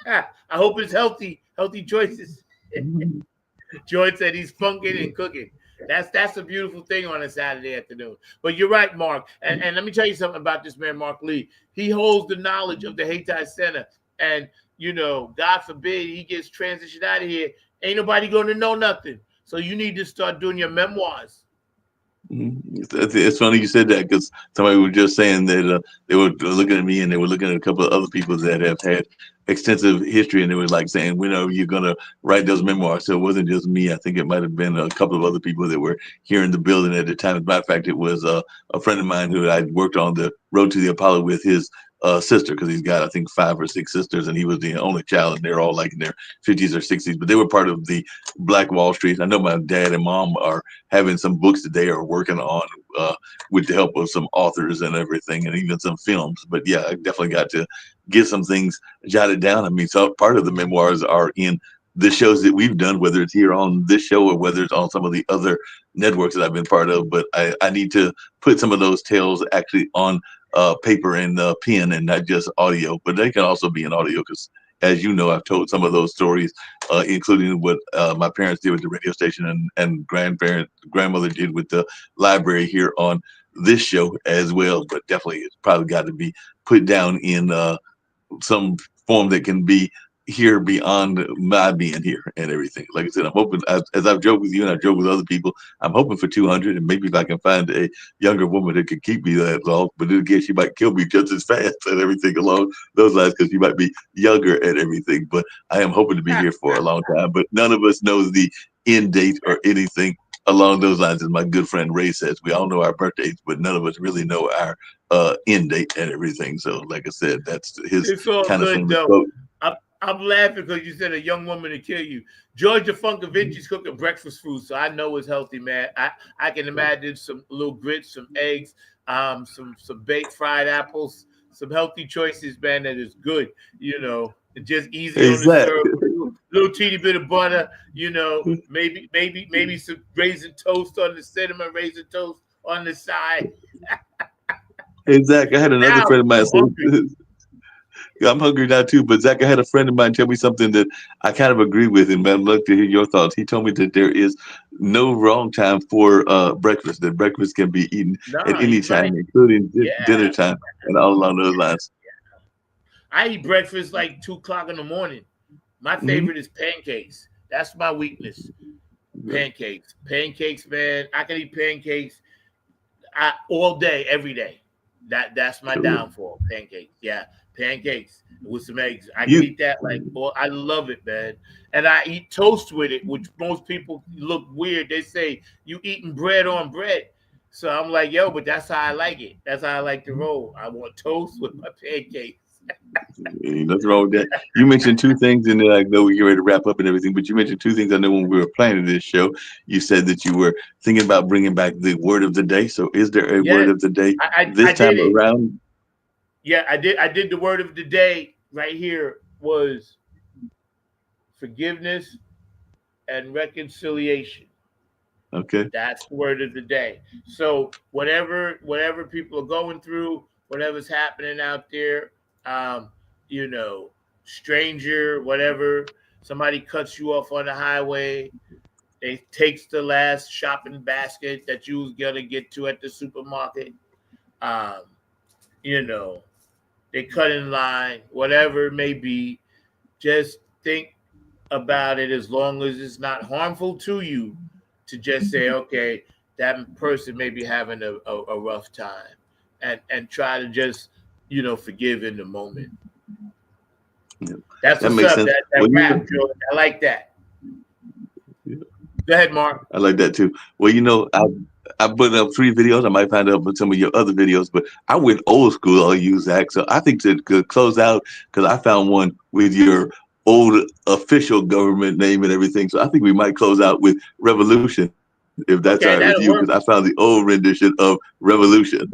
I hope it's healthy choices. George said he's funking and cooking. That's a beautiful thing on a Saturday afternoon. But you're right, Mark. And let me tell you something about this man, Mark Lee. He holds the knowledge of the Hayti Center. And, God forbid he gets transitioned out of here. Ain't nobody going to know nothing. So you need to start doing your memoirs. It's funny you said that because somebody was just saying that they were looking at me and they were looking at a couple of other people that have had extensive history, and they were like saying, "When are you gonna write those memoirs?" So it wasn't just me. I think it might have been a couple of other people that were here in the building at the time. As a matter of fact, it was a friend of mine who I worked on the Road to the Apollo with his sister because he's got I think 5 or 6 sisters, and he was the only child, and they're all like in their 50s or 60s. But they were part of the Black Wall Street. I know my dad and mom are having some books that they are working on with the help of some authors and everything, and even some films. But yeah, I definitely got to get some things jotted down. I mean, so part of the memoirs are in the shows that we've done, whether it's here on this show or whether it's on some of the other networks that I've been part of. But I need to put some of those tales actually on paper and pen and not just audio, but they can also be in audio because as you know, I've told some of those stories, including what my parents did with the radio station and grandmother did with the library here on this show as well. But definitely, it's probably got to be put down in some form that can be here beyond my being here and everything. Like I said, I'm hoping, as I've joked with you and I've joked with other people, I'm hoping for 200, and maybe if I can find a younger woman that could keep me that long, but then again, she might kill me just as fast and everything along those lines because she might be younger and everything. But I am hoping to be here for a long time, but none of us knows the end date or anything along those lines. As my good friend Ray says, we all know our birthdays, but none of us really know our end date and everything. So like I said, that's his It's all kind of good, famous though. quote. I'm laughing because you said a young woman to kill you. Georgia Funkavinci's cooking breakfast food, so I know it's healthy, man. I can imagine some little grits, some eggs, some baked fried apples, some healthy choices, man. That is good, just easy on the Exactly. syrup, little teeny bit of butter, maybe some raisin toast on the cinnamon raisin toast on the side. Exactly. I had another Now friend of mine I'm say, hungry. yeah, I'm hungry now too. But Zach, I had a friend of mine tell me something that I kind of agree with, and I'd love to hear your thoughts. He told me that there is no wrong time for breakfast. That breakfast can be eaten at No, any he's right. time, including dinner Yeah. time, and all along those lines. I eat breakfast like 2 o'clock in the morning. My Mhm. favorite is pancakes. That's my weakness. Pancakes, man. I can eat pancakes all day, every day. That's my Cool. downfall. Pancakes, yeah, pancakes with some eggs. I can You eat that like, well, I love it, man. And I eat toast with it, which most people look weird. They say you eating bread on bread. So I'm like, yo, but that's how I like it. That's how I like to roll. I want toast with my pancakes. Nothing wrong with that. You mentioned two things, and then I know we're ready to wrap up and everything, but you mentioned two things. I know when we were planning this show, you said that you were thinking about bringing back the word of the day. So is there a word of the day this time around? Yeah, I did. I did the word of the day right here was forgiveness and reconciliation. Okay. That's the word of the day. So whatever people are going through, whatever's happening out there, you know, stranger, whatever, somebody cuts you off on the highway, they takes the last shopping basket that you was gonna get to at the supermarket, you know, they cut in line, whatever it may be, just think about it as long as it's not harmful to you to just say, okay, that person may be having a rough time and try to just, you know, forgive in the moment. Yeah. That's That what's makes up. sense. That Well, rap, Joe. I like that. Yeah. Go ahead, Mark. I like that too. Well, you know, I put up 3 videos. I might find out with some of your other videos, but I went old school on you, Zach. So I think to close out, because I found one with your old official government name and everything. So I think we might close out with Revolution, if that's Okay, all right with you, because I found the old rendition of Revolution.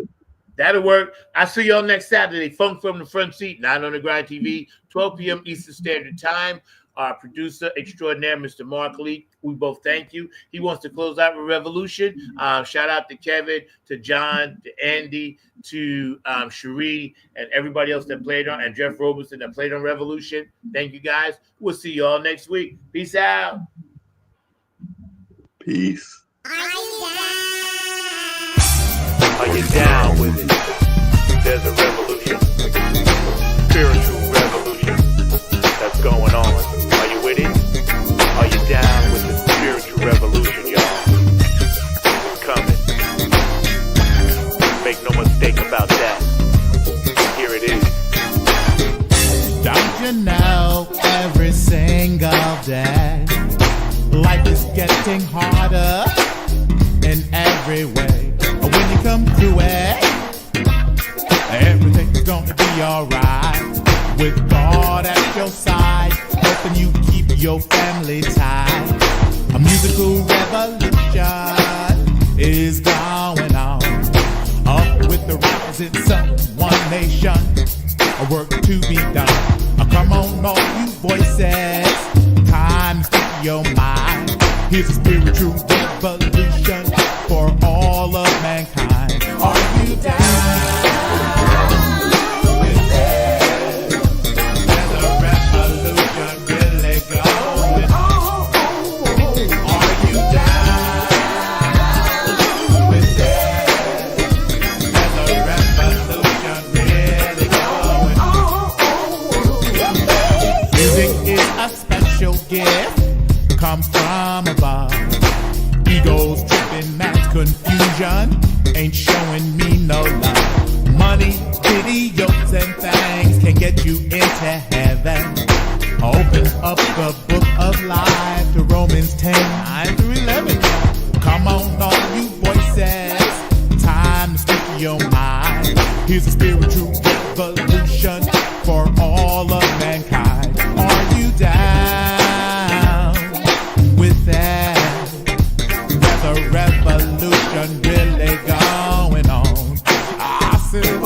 That'll work. I'll see y'all next Saturday. Funk from the Front Seat, 9 on the Grind TV, 12 p.m. Eastern Standard Time. Our producer extraordinaire, Mr. Mark Lee, we both thank you. He wants to close out with Revolution. Shout out to Kevin, to John, to Andy, to Cherie, and everybody else that played on, and Jeff Robertson that played on Revolution. Thank you, guys. We'll see y'all next week. Peace out. Peace. Are you down with it? There's a revolution, spiritual revolution that's going on. Are you with it? Are you down with the spiritual revolution, y'all? It's coming. Make no mistake about that. Here it is. Don't you know every single day life is getting harder in every way? When you come through it, everything's gonna be alright. With God at your side, helping you keep your family tight. A musical revolution is going on. Up with the rising sun, one nation, a work to be done. Come on, all you voices, time to speak your mind. Here's a spiritual revolution for all of mankind. Are you down with it? There's a revolution really going on. Are you down with it? There's a revolution really going on. Music is a special gift, comes from above. Egos tripping, mass confusion ain't showing me no love. Money, videos, and things can get you into heaven. Open up the book of life to Romans 10, 9 through 11. Come on, all you voices, time to speak your mind. Here's a spiritual revolution for all of mankind. Are you down with that? There's a revolution really going on. I said,